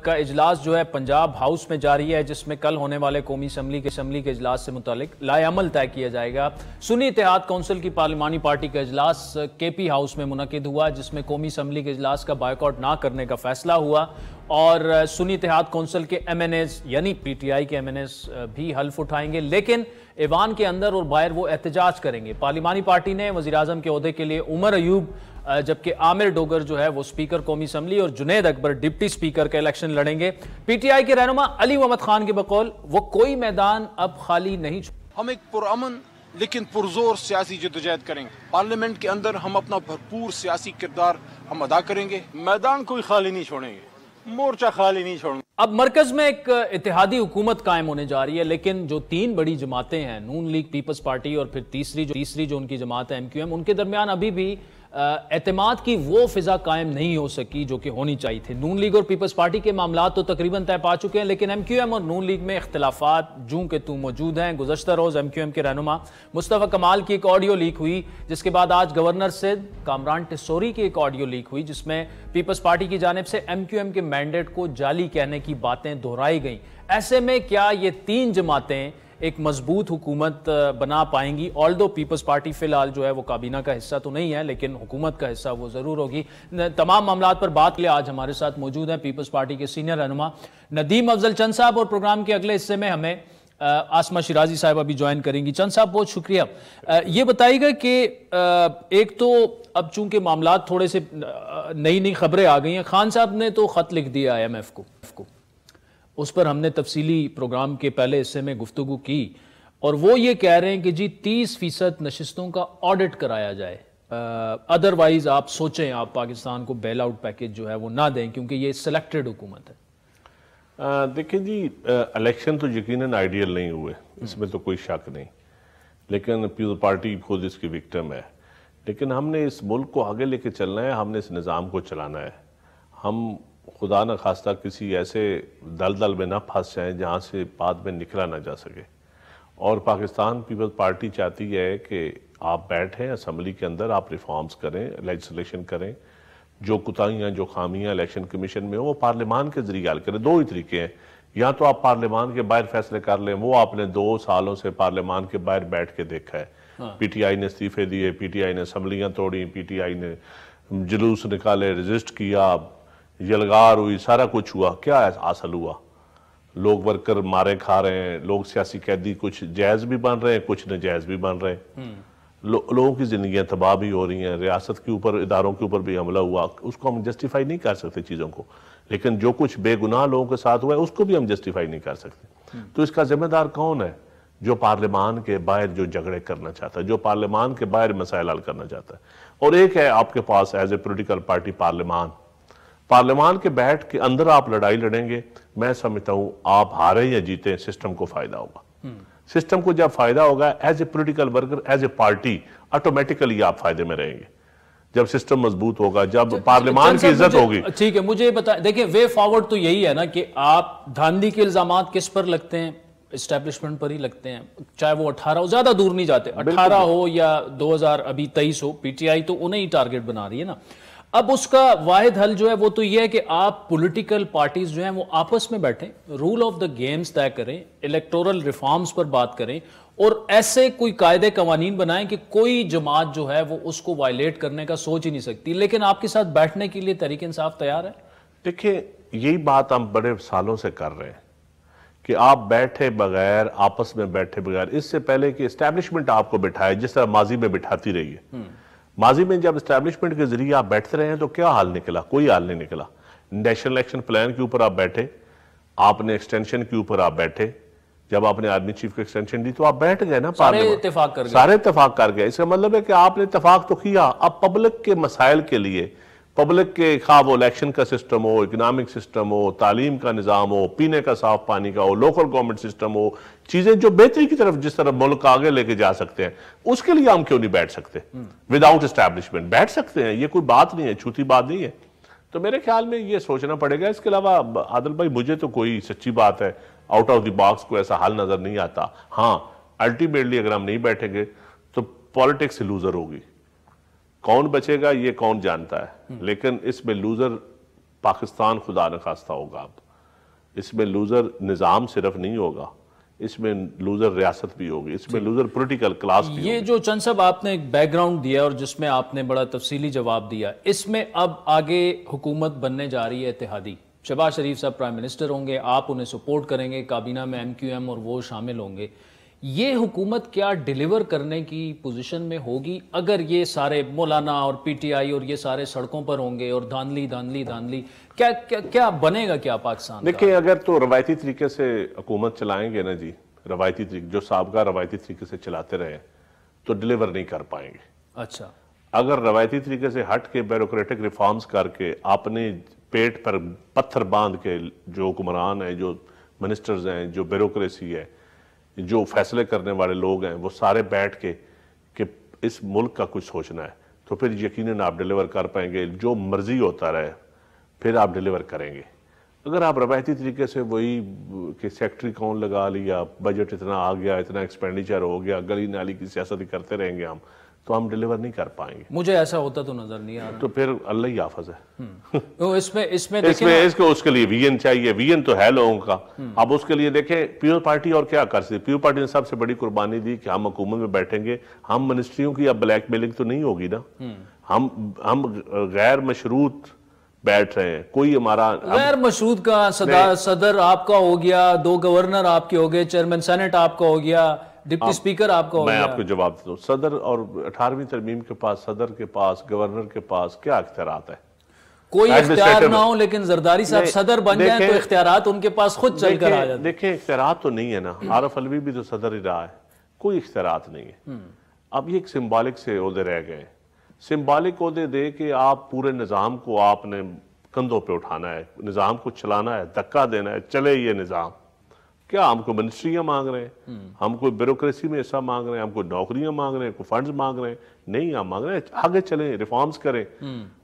का इजलास जो है पंजाब हाउस में जारी है, जिसमें कल होने वाले कौमी असम्बली के इजलास से मुतालिक लाएअमल तय किया जाएगा। सुन्नी इत्तेहाद कौंसिल की पार्लिमानी पार्टी का इजलास KP हाउस में मुनक़िद हुआ, जिसमें कौमी असम्बली के इजलास का बायकॉट ना करने का फैसला हुआ, और सुन्नी इत्तेहाद कौंसिल के MNAs यानी PTI के MNAs भी हल्फ उठाएंगे, लेकिन ईवान के अंदर और बाहर वो एहतजाज करेंगे। पार्लिमानी पार्टी ने वज़ीर आज़म के ओहदे के लिए उमर अयूब, जबकि आमिर डोगर जो है वो स्पीकर कौमी असम्बली और जुनैद अकबर डिप्टी स्पीकर का इलेक्शन लड़ेंगे। PTI के रहनुमा अली मोहम्मद खान के बकौल वो कोई मैदान अब खाली नहीं। हम एक पुरअमन लेकिन पुरजोर सियासी जद्दोजहद करेंगे। पार्लियामेंट के अंदर हम अपना भरपूर सियासी किरदार हम अदा करेंगे। मैदान कोई खाली नहीं छोड़ेंगे, मोर्चा खाली नहीं छोड़ेंगे। अब मरकज में एक इत्तेहादी हुकूमत कायम होने जा रही है, लेकिन जो 3 बड़ी जमातें हैं, नून लीग, पीपल्स पार्टी और फिर तीसरी जो उनकी जमात है MQM, उनके दरमियान अभी भी एतमाद की वो फिजा कायम नहीं हो सकी जो कि होनी चाहिए थी। नून लीग और पीपल्स पार्टी के मामला तो तकरीबन तय पा चुके हैं, लेकिन MQM और नून लीग में इख्तलाफात जूं के तू मौजूद हैं। गुज़श्ता रोज़ MQM के रहनुमा मुस्तफ़ा कमाल की एक ऑडियो लीक हुई, जिसके बाद आज गवर्नर सिंध कामरान टिसोरी की एक ऑडियो लीक हुई, जिसमें पीपल्स पार्टी की जानिब से MQM के मैंडेट को जाली कहने की बातें दोहराई गई। ऐसे में क्या ये 3 जमातें एक मजबूत हुकूमत बना पाएंगी? ऑल्दो पीपल्स पार्टी फिलहाल जो है वो काबीना का हिस्सा तो नहीं है, लेकिन हुकूमत का हिस्सा वो जरूर होगी। तमाम मामलात पर बात के लिए आज हमारे साथ मौजूद हैं पीपल्स पार्टी के सीनियर रहनुमा नदीम अफजल चंद साहब, और प्रोग्राम के अगले हिस्से में हमें आसमा शिराजी साहब अभी ज्वाइन करेंगी। चंद साहब बहुत शुक्रिया। ये बताइएगा कि एक तो अब चूंकि मामला थोड़े से नई नई खबरें आ गई हैं, खान साहब ने तो खत लिख दिया IMF को, उस पर हमने तफसीली प्रोग्राम के पहले हिस्से में गुफ्तगू की और वो ये कह रहे हैं कि जी 30% नशिस्तों का ऑडिट कराया जाए, अदरवाइज आप सोचें आप पाकिस्तान को बेल आउट पैकेज जो है वो ना दें क्योंकि ये सिलेक्टेड हुकूमत है। देखिए जी, इलेक्शन तो यकीनन आइडियल नहीं हुए, इसमें तो कोई शक नहीं, लेकिन पीपल्स पार्टी खुद इसकी विक्टिम है। लेकिन हमने इस मुल्क को आगे लेके चलना है, हमने इस निज़ाम को चलाना है। हम खुदा न खास्ता किसी ऐसे दलदल में ना फंस जाएं जहाँ से बाद में निकला ना जा सके। और पाकिस्तान पीपल्स पार्टी चाहती है कि आप बैठें असम्बली के अंदर, आप रिफॉर्म्स करें, लेजिस्लेशन करें, जो कोताहियाँ जो खामियाँ इलेक्शन कमीशन में हो वो पार्लियामान के जरिए हल करें। दो ही तरीके हैं, या तो आप पार्लियामान के बाहर फैसले कर लें, वो आपने 2 सालों से पार्लियामान के बाहर बैठ के देखा है। PTI ने इस्तीफे दिए, PTI ने असम्बलियाँ तोड़ी, PTI ने जुलूस निकाले, रजिस्ट किया, यलगार हुई, सारा कुछ हुआ। क्या हासिल हुआ? लोग वर्कर मारे खा रहे हैं, लोग सियासी कैदी कुछ जायज़ भी बन रहे हैं, कुछ नाजायज़ भी बन रहे हैं। लोगों की ज़िंदगियाँ तबाह भी हो रही हैं, रियासत के ऊपर, इदारों के ऊपर भी हमला हुआ। उसको हम जस्टिफाई नहीं कर सकते चीज़ों को, लेकिन जो कुछ बेगुनाह लोगों के साथ हुआ है उसको भी हम जस्टिफाई नहीं कर सकते। तो इसका जिम्मेदार कौन है? जो पार्लियामान के बाहर जो झगड़े करना चाहता है, जो पार्लियामान के बाहर मसाइल हल करना चाहता है। और एक है आपके पास एज ए पोलिटिकल पार्टी पार्लियामान के बैठ के अंदर आप लड़ाई लड़ेंगे, मैं समझता हूं आप हारे या जीते सिस्टम को फायदा होगा। सिस्टम को जब फायदा होगा as a political worker, as a party, automatically आप फायदे में रहेंगे। जब सिस्टम मजबूत होगा, जब पार्लियामान की इज्जत होगी। ठीक है, मुझे बताएं, देखिए वे फॉरवर्ड तो यही है ना कि आप धांधली के इल्जामात किस पर लगते हैं? एस्टेब्लिशमेंट पर ही लगते हैं, चाहे वो 18 हो, ज्यादा दूर नहीं जाते, 18 हो या 2023 हो, PTI तो उन्हें ही टारगेट बना रही है ना। अब उसका वाहिद हल जो है वो तो ये है कि आप पॉलिटिकल पार्टीज जो हैं वो आपस में बैठें, रूल ऑफ द गेम्स तय करें, इलेक्टोरल रिफॉर्म्स पर बात करें और ऐसे कोई कायदे कवानीन बनाएं कि कोई जमात जो है वो उसको वायलेट करने का सोच ही नहीं सकती। लेकिन आपके साथ बैठने के लिए तहरीक इंसाफ तैयार है। देखिए, यही बात हम बड़े सालों से कर रहे हैं कि आप बैठे बगैर, आपस में बैठे बगैर, इससे पहले कि एस्टैब्लिशमेंट आपको बिठाए जिस तरह माजी में बिठाती रही है। माजी में जब एस्टैब्लिशमेंट के जरिए आप बैठते रहे हैं तो क्या हाल निकला? कोई हाल नहीं निकला। नेशनल इलेक्शन प्लान के ऊपर आप बैठे, आपने एक्सटेंशन के ऊपर आप बैठे, जब आपने आर्मी चीफ को एक्सटेंशन दी तो आप बैठ गए ना, सारे इत्तेफाक कर गए। सारे इत्तेफाक कर गए। इसका मतलब है कि आपने इत्तेफाक तो किया। अब पब्लिक के मसाइल के लिए, पब्लिक के खा वो इलेक्शन का सिस्टम हो, इकोनॉमिक सिस्टम हो, तालीम का निज़ाम हो, पीने का साफ पानी का हो, लोकल गवर्नमेंट सिस्टम हो, चीजें जो बेहतरी की तरफ जिस तरफ मुल्क आगे लेके जा सकते हैं, उसके लिए हम क्यों नहीं बैठ सकते? विदाउट एस्टैब्लिशमेंट बैठ सकते हैं, ये कोई बात नहीं है, छूती बात नहीं है। तो मेरे ख्याल में ये सोचना पड़ेगा। इसके अलावा आदिल भाई, मुझे तो कोई सच्ची बात है आउट ऑफ द बॉक्स को ऐसा हल नजर नहीं आता। हाँ, अल्टीमेटली अगर हम नहीं बैठेंगे तो पॉलिटिक्स लूजर होगी। कौन बचेगा ये कौन जानता है, लेकिन इसमें लूजर पाकिस्तान खुदा न खास्ता होगा। अब इसमें लूजर निज़ाम सिर्फ नहीं होगा, इसमें लूजर रियासत भी होगी, इसमें लूजर पॉलिटिकल क्लास भी ये होगी। जो चंद साहब आपने एक बैकग्राउंड दिया और जिसमें आपने बड़ा तफसीली जवाब दिया, इसमें अब आगे हुकूमत बनने जा रही है इत्तेहादी। शहबाज शरीफ साहब प्राइम मिनिस्टर होंगे, आप उन्हें सपोर्ट करेंगे, काबीना में MQM और वो शामिल होंगे। ये हुकूमत क्या डिलीवर करने की पोजीशन में होगी अगर ये सारे मौलाना और PTI और ये सारे सड़कों पर होंगे और धांधली क्या क्या क्या बनेगा क्या पाकिस्तान? देखिए, अगर तो रवायती तरीके से हुकूमत चलाएंगे ना जी, रवायती तरीके जो साबका रवायती तरीके से चलाते रहे तो डिलीवर नहीं कर पाएंगे। अच्छा, अगर रवायती तरीके से हट के ब्यूरोक्रेटिक रिफॉर्म्स करके अपने पेट पर पत्थर बांध के जो हुक्मरान हैं, जो मिनिस्टर्स हैं, जो ब्यूरोक्रेसी है, जो फैसले करने वाले लोग हैं, वो सारे बैठ के कि इस मुल्क का कुछ सोचना है, तो फिर यकीनन आप डिलीवर कर पाएंगे। जो मर्जी होता रहे फिर आप डिलीवर करेंगे। अगर आप रवायती तरीके से वही कि सेक्रेटरी कौन लगा लिया, बजट इतना आ गया, इतना एक्सपेंडिचर हो गया, गली नाली की सियासत ही करते रहेंगे हम, तो हम डिलीवर नहीं कर पाएंगे। मुझे ऐसा होता तो नजर नहीं आ रहा। तो फिर अल्लाह ही हाफिज है। तो इसमें इसको उसके लिए VN चाहिए। VN तो है लोगों का। अब उसके लिए देखें पीपल्स पार्टी और क्या कर सकती। पीपल्स पार्टी ने सबसे बड़ी कुर्बानी दी कि हम हुकूमत में बैठेंगे, हम मिनिस्ट्रियों की अब ब्लैकमेलिंग तो नहीं होगी ना। हम गैर मशरूत बैठ रहे हैं, कोई हमारा गैर मशरूत का सदर आपका हो गया, 2 गवर्नर आपके हो गए, चेयरमैन सेनेट आपका हो गया, डिप्टी स्पीकर आपका हो गया। मैं आपको जवाब देता हूँ, सदर और 18वीं तरमीम के पास, सदर के पास, गवर्नर के पास क्या इख्तियारात है? कोई इख्तियार ना हो, लेकिन जरदारी साहब सदर बन जाए तो इख्तियारात उनके पास खुद चल कर आ जाते। देखिए इख्तियारात तो नहीं है ना, आरफ अलवी भी तो सदर ही रहा है, कोई इख्तियारात नहीं है। अब ये एक सिंबॉलिक से ओहदे रह गए, सिंबॉलिक ओहदे दे के आप पूरे निज़ाम को आपने कंधों पे उठाना है, निज़ाम को चलाना है, धक्का देना है, चले ये निज़ाम। क्या हमको मिनिस्ट्रियां मांग रहे हैं, हम कोई ब्यूरोक्रेसी में हिस्सा मांग रहे हैं, हम कोई नौकरियां मांग रहे हैं, कोई फंड्स मांग रहे हैं? नहीं, हम मांग रहे हैं आगे चलें, रिफॉर्म्स करें,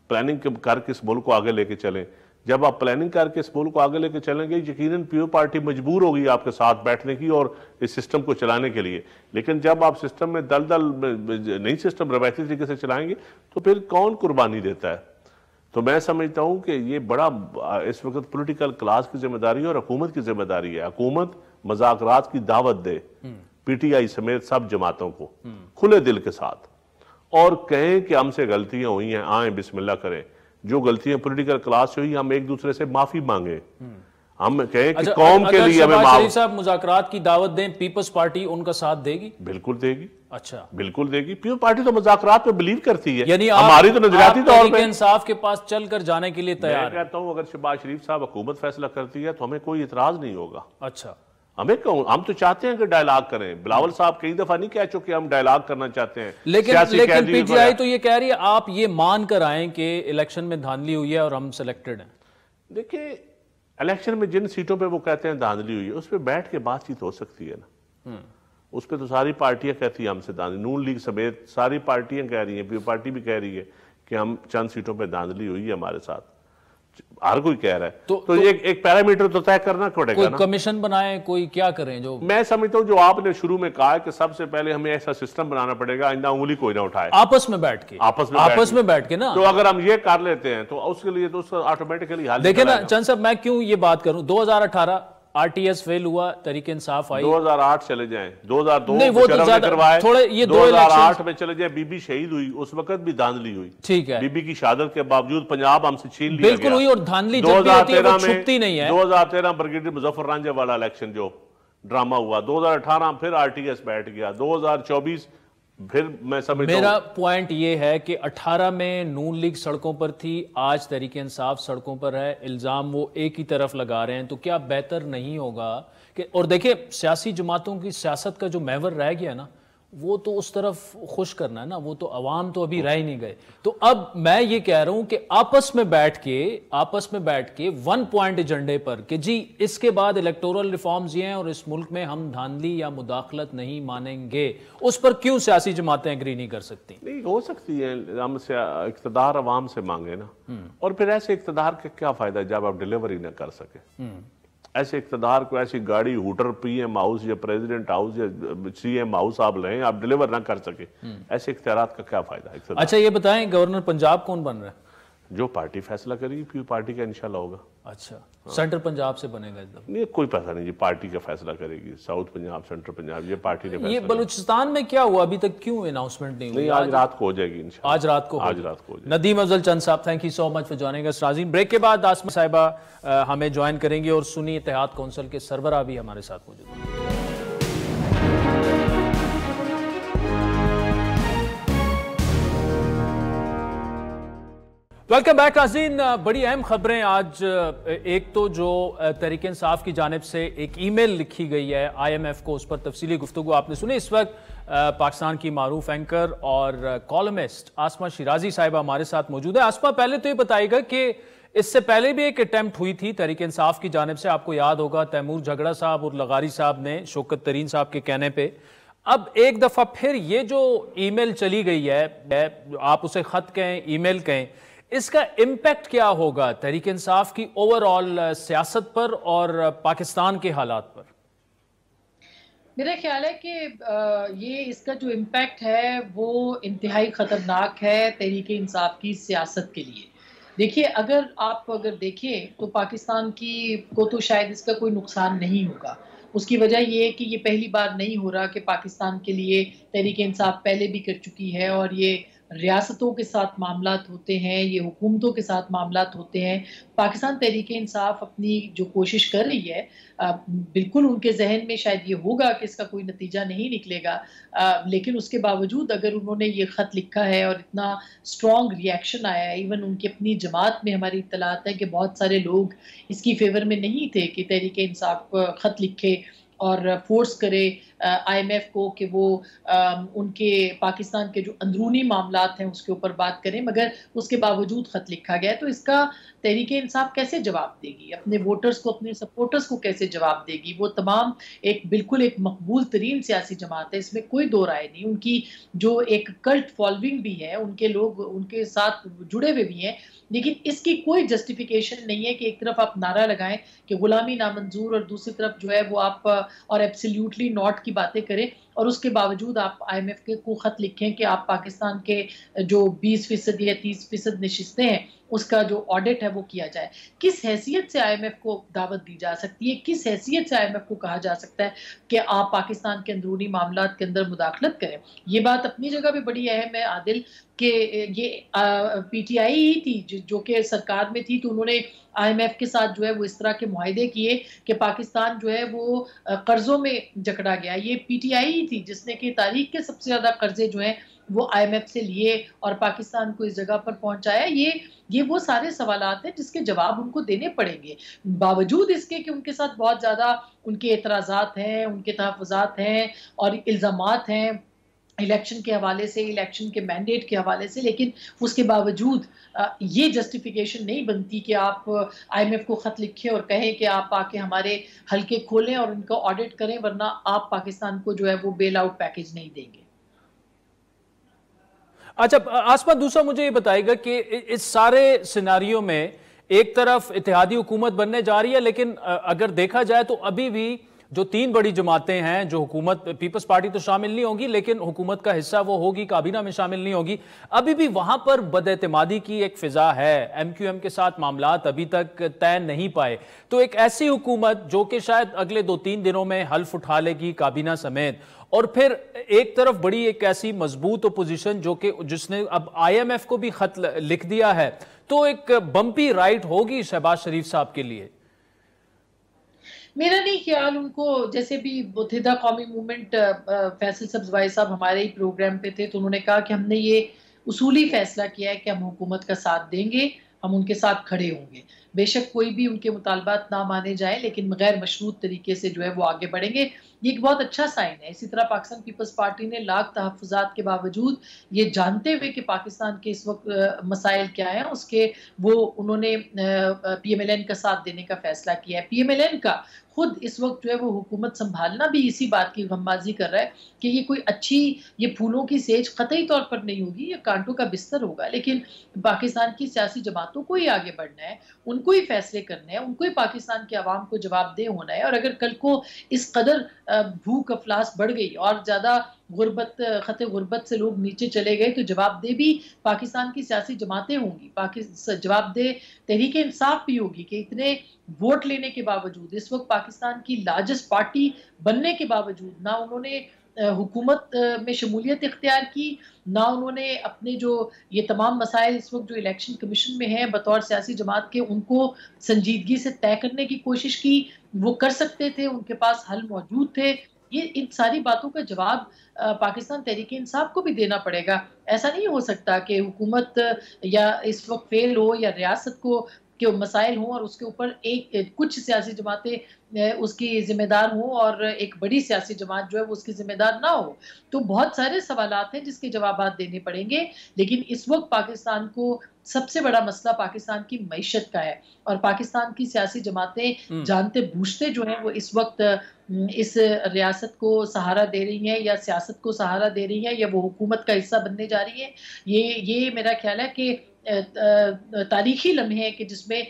प्लानिंग करके इस मुल्क को आगे लेके चलें। जब आप प्लानिंग करके इस मुल्क को आगे लेके चलेंगे, यकीनन पीओ पार्टी मजबूर होगी आपके साथ बैठने की और इस सिस्टम को चलाने के लिए। लेकिन जब आप सिस्टम में दलदल नई सिस्टम रवायती तरीके से चलाएंगे तो फिर कौन कुर्बानी देता है? तो मैं समझता हूं कि ये बड़ा इस वक्त पॉलिटिकल क्लास की जिम्मेदारी है और हुकूमत की जिम्मेदारी है। हुकूमत मज़ाकरात की दावत दे पीटीआई समेत सब जमातों को खुले दिल के साथ, और कहें कि हमसे गलतियां हुई हैं, आए बिस्मिल्लाह करें, जो गलतियां पॉलिटिकल क्लास से हुई हम एक दूसरे से माफी मांगे, हम कहें कि कौम के लिए हमें शहबाज शरीफ साहब मुज़ाकरात की दावत दें, पीपल्स पार्टी उनका साथ देगी? बिल्कुल देगी। अच्छा, बिल्कुल देगी। पीपल्स पार्टी तो मुज़ाकरात पे बिलीव करती है, यानी हमारी तो नजरियाती तौर पे इंसाफ के पास चलकर जाने के लिए तैयार है। मैं कहता हूं अगर शहबाज शरीफ साहब हुकूमत फैसला करती है तो हमें कोई इतराज नहीं होगा। अच्छा, हमें कहूं, हम तो चाहते हैं कि डायलॉग करें। बिलावल साहब कई दफा नहीं कह चुके हम डायलॉग करना चाहते हैं, लेकिन पीटीआई तो ये कह रही है आप ये मान कर आए कि इलेक्शन में धांधली हुई है और हम सिलेक्टेड हैं। देखिए इलेक्शन में जिन सीटों पे वो कहते हैं धांधली हुई है, उस पर बैठ के बातचीत हो सकती है ना। उस पर तो सारी पार्टियां कहती हैं हमसे धांधली, नून लीग समेत सारी पार्टियां कह रही हैं, पीओ पार्टी भी कह रही है कि हम चंद सीटों पे धांधली हुई है हमारे साथ, हर कोई कह रहा है। तो एक पैरामीटर तो तय करना पड़ेगा ना। कमीशन बनाए, कोई क्या करें? जो मैं समझता हूं जो आपने शुरू में कहा है कि सबसे पहले हमें ऐसा सिस्टम बनाना पड़ेगा आइंदा उंगली कोई ना उठाए, आपस में बैठ के ना। तो अगर हम ये कर लेते हैं तो उसके लिए तो उसका ऑटोमेटिकली हल। देखिए ना चंद साहब, मैं क्यों ये बात करूं, 2018 आरटीएस फेल हुआ, तहरीक इंसाफ आई, 2008 चले जाएं, 2002 नहीं वो तो करवाए, थोड़े ये 2008 में चले जाए, बीबी शहीद हुई, उस वक्त भी धांधली हुई। ठीक है, बीबी की शहादत के बावजूद पंजाब हमसे छीन लिया बिल्कुल हुई, और धांधली 2013 में छुपती नहीं है। 2013 ब्रिगेडियर मुजफ्फर रांझे वाला इलेक्शन जो ड्रामा हुआ, 2018 फिर आरटीएस बैठ गया, 2024 फिर मैं समझता हूं। मेरा पॉइंट ये है कि 18 में नून लीग सड़कों पर थी, आज तहरीक इंसाफ सड़कों पर है, इल्जाम वो एक ही तरफ लगा रहे हैं, तो क्या बेहतर नहीं होगा कि, और देखिए सियासी जमातों की सियासत का जो महवर रह गया ना, वो तो उस तरफ खुश करना है ना, वो तो अवाम तो अभी रह ही नहीं गए। तो अब मैं ये कह रहा हूं कि आपस में बैठ के 1 पॉइंट एजेंडे पर कि जी इसके बाद इलेक्टोरल रिफॉर्म्स ये हैं और इस मुल्क में हम धांधली या मुदाखलत नहीं मानेंगे, उस पर क्यों सियासी जमातें एग्री नहीं कर सकती? नहीं हो सकती है, हम इक़्तिदार अवाम से मांगे ना, और फिर ऐसे इक़्तिदार का क्या फायदा जब आप डिलीवरी ना कर सके। ऐसे इक़्तिदार को ऐसी गाड़ी हूटर पीएम हाउस या प्रेसिडेंट हाउस या सीएम हाउस आप लें, आप डिलीवर ना कर सके, ऐसे इख्तियारात का क्या फायदा? अच्छा ये बताएं, गवर्नर पंजाब कौन बन रहा है? जो पार्टी फैसला करेगी पीओ पार्टी का इंशाल्लाह होगा। अच्छा, सेंटर पंजाब से बनेगा एकदम? नहीं, कोई पता नहीं जी, पार्टी का फैसला करेगी, साउथ पंजाब सेंटर पंजाब, ये पार्टी ने। ये बलूचिस्तान में क्या हुआ अभी तक, क्यों अनाउंसमेंट नहीं हुई? आज रात को हो जाएगी इंशाल्लाह। आज रात को हो जाएगी। नदीम अफजल चंद साहब, thank you so much for joining us. नाज़रीन, ब्रेक के बाद आसमा साहिबा हमें ज्वाइन करेंगे और सुन्नी इत्तेहाद कौंसिल के सरबराह भी हमारे साथ मौजूद हैं। वेलकम बैक नाज़रीन, बड़ी अहम खबरें आज। एक तो जो तहरीक इंसाफ की जानिब से एक ईमेल लिखी गई है IMF को, उस पर तफसीली गुफ्तगू आपने सुनी। इस वक्त पाकिस्तान की मारूफ एंकर और कॉलमिस्ट आसमा शिराजी साहिबा हमारे साथ मौजूद है। आसमा, पहले तो ये बताइएगा कि इससे पहले भी एक अटेम्प्ट हुई थी तहरीक इंसाफ की जानिब से, आपको याद होगा, तैमूर झगड़ा साहब और लगारी साहब ने शौकत तरीन साहब के कहने पे। अब एक दफ़ा फिर ये जो ईमेल चली गई है, आप उसे ख़त कहें, ईमेल कहें, इसका इम्पैक्ट क्या होगा तहरीक इंसाफ की ओवरऑल सियासत पर और पाकिस्तान के हालात पर? मेरा ख्याल है कि ये इसका जो इम्पैक्ट है वो इंतहाई ख़तरनाक है तहरीक इंसाफ की सियासत के लिए। देखिए, अगर देखें तो पाकिस्तान को तो शायद इसका कोई नुकसान नहीं होगा। उसकी वजह ये है कि ये पहली बार नहीं हो रहा कि पाकिस्तान के लिए तहरीक इंसाफ पहले भी कर चुकी है और ये रियासतों के साथ मामलात होते हैं, ये हुकूमतों के साथ मामलात होते हैं। पाकिस्तान तहरीक-ए-इंसाफ अपनी जो कोशिश कर रही है, बिल्कुल उनके जहन में शायद ये होगा कि इसका कोई नतीजा नहीं निकलेगा, लेकिन उसके बावजूद अगर उन्होंने ये ख़त लिखा है और इतना स्ट्रॉन्ग रिएक्शन आया है, इवन उनकी अपनी जमात में हमारी इत्तलात है कि बहुत सारे लोग इसकी फेवर में नहीं थे कि तहरीक-ए-इंसाफ ख़त लिखे और फोर्स करे IMF को कि वो उनके पाकिस्तान के जो अंदरूनी मामलात हैं उसके ऊपर बात करें, मगर उसके बावजूद ख़त लिखा गया। तो इसका तहरीक-ए-इंसाफ कैसे जवाब देगी? अपने वोटर्स को, अपने सपोर्टर्स को कैसे जवाब देगी? वो तमाम बिल्कुल एक मकबूल तरीन सियासी जमात है, इसमें कोई दो राय नहीं। उनकी जो एक कल्ट फॉलोइंग भी है, उनके लोग उनके साथ जुड़े हुए भी हैं, लेकिन इसकी कोई जस्टिफिकेशन नहीं है कि एक तरफ आप नारा लगाएं कि गुलामी नामंजूर और दूसरी तरफ जो है वो आप और एब्सोल्युटली नॉट की बातें करें, और उसके बावजूद आप IMF को ख़त लिखें कि आप पाकिस्तान के जो 20% या 30% नशिस्तें हैं उसका जो ऑडिट है वो किया जाए। किस हैसियत से IMF को दावत दी जा सकती है? किस हैसियत से IMF को कहा जा सकता है कि आप पाकिस्तान के अंदरूनी मामलात के अंदर मुदाखलत करें? ये बात अपनी जगह पे बड़ी अहम है आदिल, कि ये PTI ही थी जो कि सरकार में थी, तो उन्होंने IMF के साथ जो है वो इस तरह के मुआहदे किए कि पाकिस्तान जो है वो कर्जों में जकड़ा गया। ये PTI ही थी जिसने कि तारीख के सबसे ज़्यादा कर्जे जो हैं वो IMF से लिए और पाकिस्तान को इस जगह पर पहुंचाया। ये वो सारे सवालात हैं जिसके जवाब उनको देने पड़ेंगे, बावजूद इसके कि उनके साथ बहुत ज़्यादा उनके एतराज़ात हैं, उनके तहफ़्फ़ुज़ात हैं और इल्ज़ामात हैं इलेक्शन के हवाले से, इलेक्शन के मैंडेट के हवाले से। लेकिन उसके बावजूद ये जस्टिफिकेशन नहीं बनती कि आप IMF को ख़त लिखें और कहें कि आप आके हमारे हल्के खोलें और उनका ऑडिट करें, वरना आप पाकिस्तान को जो है वो बेल आउट पैकेज नहीं देंगे। अच्छा आसमा, दूसरा मुझे ये बताएगा कि इस सारे सिनारियो में एक तरफ इत्तेहादी हुकूमत बनने जा रही है, लेकिन अगर देखा जाए तो अभी भी जो 3 बड़ी जमातें हैं, जो हुकूमत, पीपल्स पार्टी तो शामिल नहीं होगी लेकिन हुकूमत का हिस्सा वो होगी, काबीना में शामिल नहीं होगी, अभी भी वहां पर बदएतमादी की एक फिजा है। MQM के साथ मामलात अभी तक तय नहीं पाए, तो एक ऐसी हुकूमत जो कि शायद अगले 2-3 दिनों में हल्फ उठा लेगी काबीना समेत, और फिर एक तरफ बड़ी एक ऐसी मजबूत अपोजिशन जो कि जिसने अब IMF को भी खत लिख दिया है, तो एक बम्पी राइड होगी शहबाज शरीफ साहब के लिए। मेरा नहीं ख्याल उनको, जैसे भी मुत्तहिदा कौमी मूवमेंट फैसल सब्ज़वाई साहब हमारे ही प्रोग्राम पे थे, तो उन्होंने कहा कि हमने ये उसूली फैसला किया है कि हम हुकूमत का साथ देंगे, हम उनके साथ खड़े होंगे। बेशक कोई भी उनके मुतालबात ना माने जाए, लेकिन गैर मशरूत तरीके से जो है वो आगे बढ़ेंगे। ये एक बहुत अच्छा साइन है। इसी तरह पाकिस्तान पीपल्स पार्टी ने लाख तहफ़्फ़ुज़ात के बावजूद, ये जानते हुए कि पाकिस्तान के इस वक्त मसाइल क्या हैं, उसके वो उन्होंने PMLN का साथ देने का फैसला किया है। PMLN का खुद इस वक्त जो है वो हुकूमत संभालना भी इसी बात की गमबाजी कर रहा है कि ये कोई अच्छी, ये फूलों की सेज कतई तौर पर नहीं होगी, ये कांटों का बिस्तर होगा। लेकिन पाकिस्तान की सियासी जमातों को ही आगे बढ़ना है, उनको ही फैसले करने हैं, उनको ही पाकिस्तान के अवाम को जवाबदेह होना है। और अगर कल को इस कदर भूख अफलास बढ़ गई और ज़्यादा गुर्बत, खते गुर्बत से लोग नीचे चले गए, तो जवाबदेह भी पाकिस्तान की सियासी जमातें होंगी, जवाबदेह तहरीक इंसाफ भी होगी कि इतने वोट लेने के बावजूद, इस वक्त पाकिस्तान की लार्जेस्ट पार्टी बनने के बावजूद, ना उन्होंने हुकूमत में शमूलियत इख्तियार की, ना उन्होंने अपने जो ये तमाम मसाइल इस वक्त जो इलेक्शन कमीशन में हैं बतौर सियासी जमात के, उनको संजीदगी से तय करने की कोशिश की। वो कर सकते थे, उनके पास हल मौजूद थे। ये इन सारी बातों का जवाब पाकिस्तान तहरीक इंसाफ को भी देना पड़ेगा। ऐसा नहीं हो सकता कि हुकूमत या इस वक्त फेल हो या रियासत को के मसाइल हों और उसके ऊपर कुछ सियासी जमातें उसकी जिम्मेदार हों और एक बड़ी सियासी जमात जो है वो उसकी जिम्मेदार ना हो। तो बहुत सारे सवालात हैं जिसके जवाब देने पड़ेंगे। लेकिन इस वक्त पाकिस्तान को सबसे बड़ा मसला पाकिस्तान की मईशत का है, और पाकिस्तान की सियासी जमातें जानते बूझते जो हैं वो इस वक्त इस रियासत को सहारा दे रही हैं या सियासत को सहारा दे रही हैं या वो हुकूमत का हिस्सा बनने जा रही है। ये मेरा ख्याल है कि तारीखी लम्हे है कि जिसमें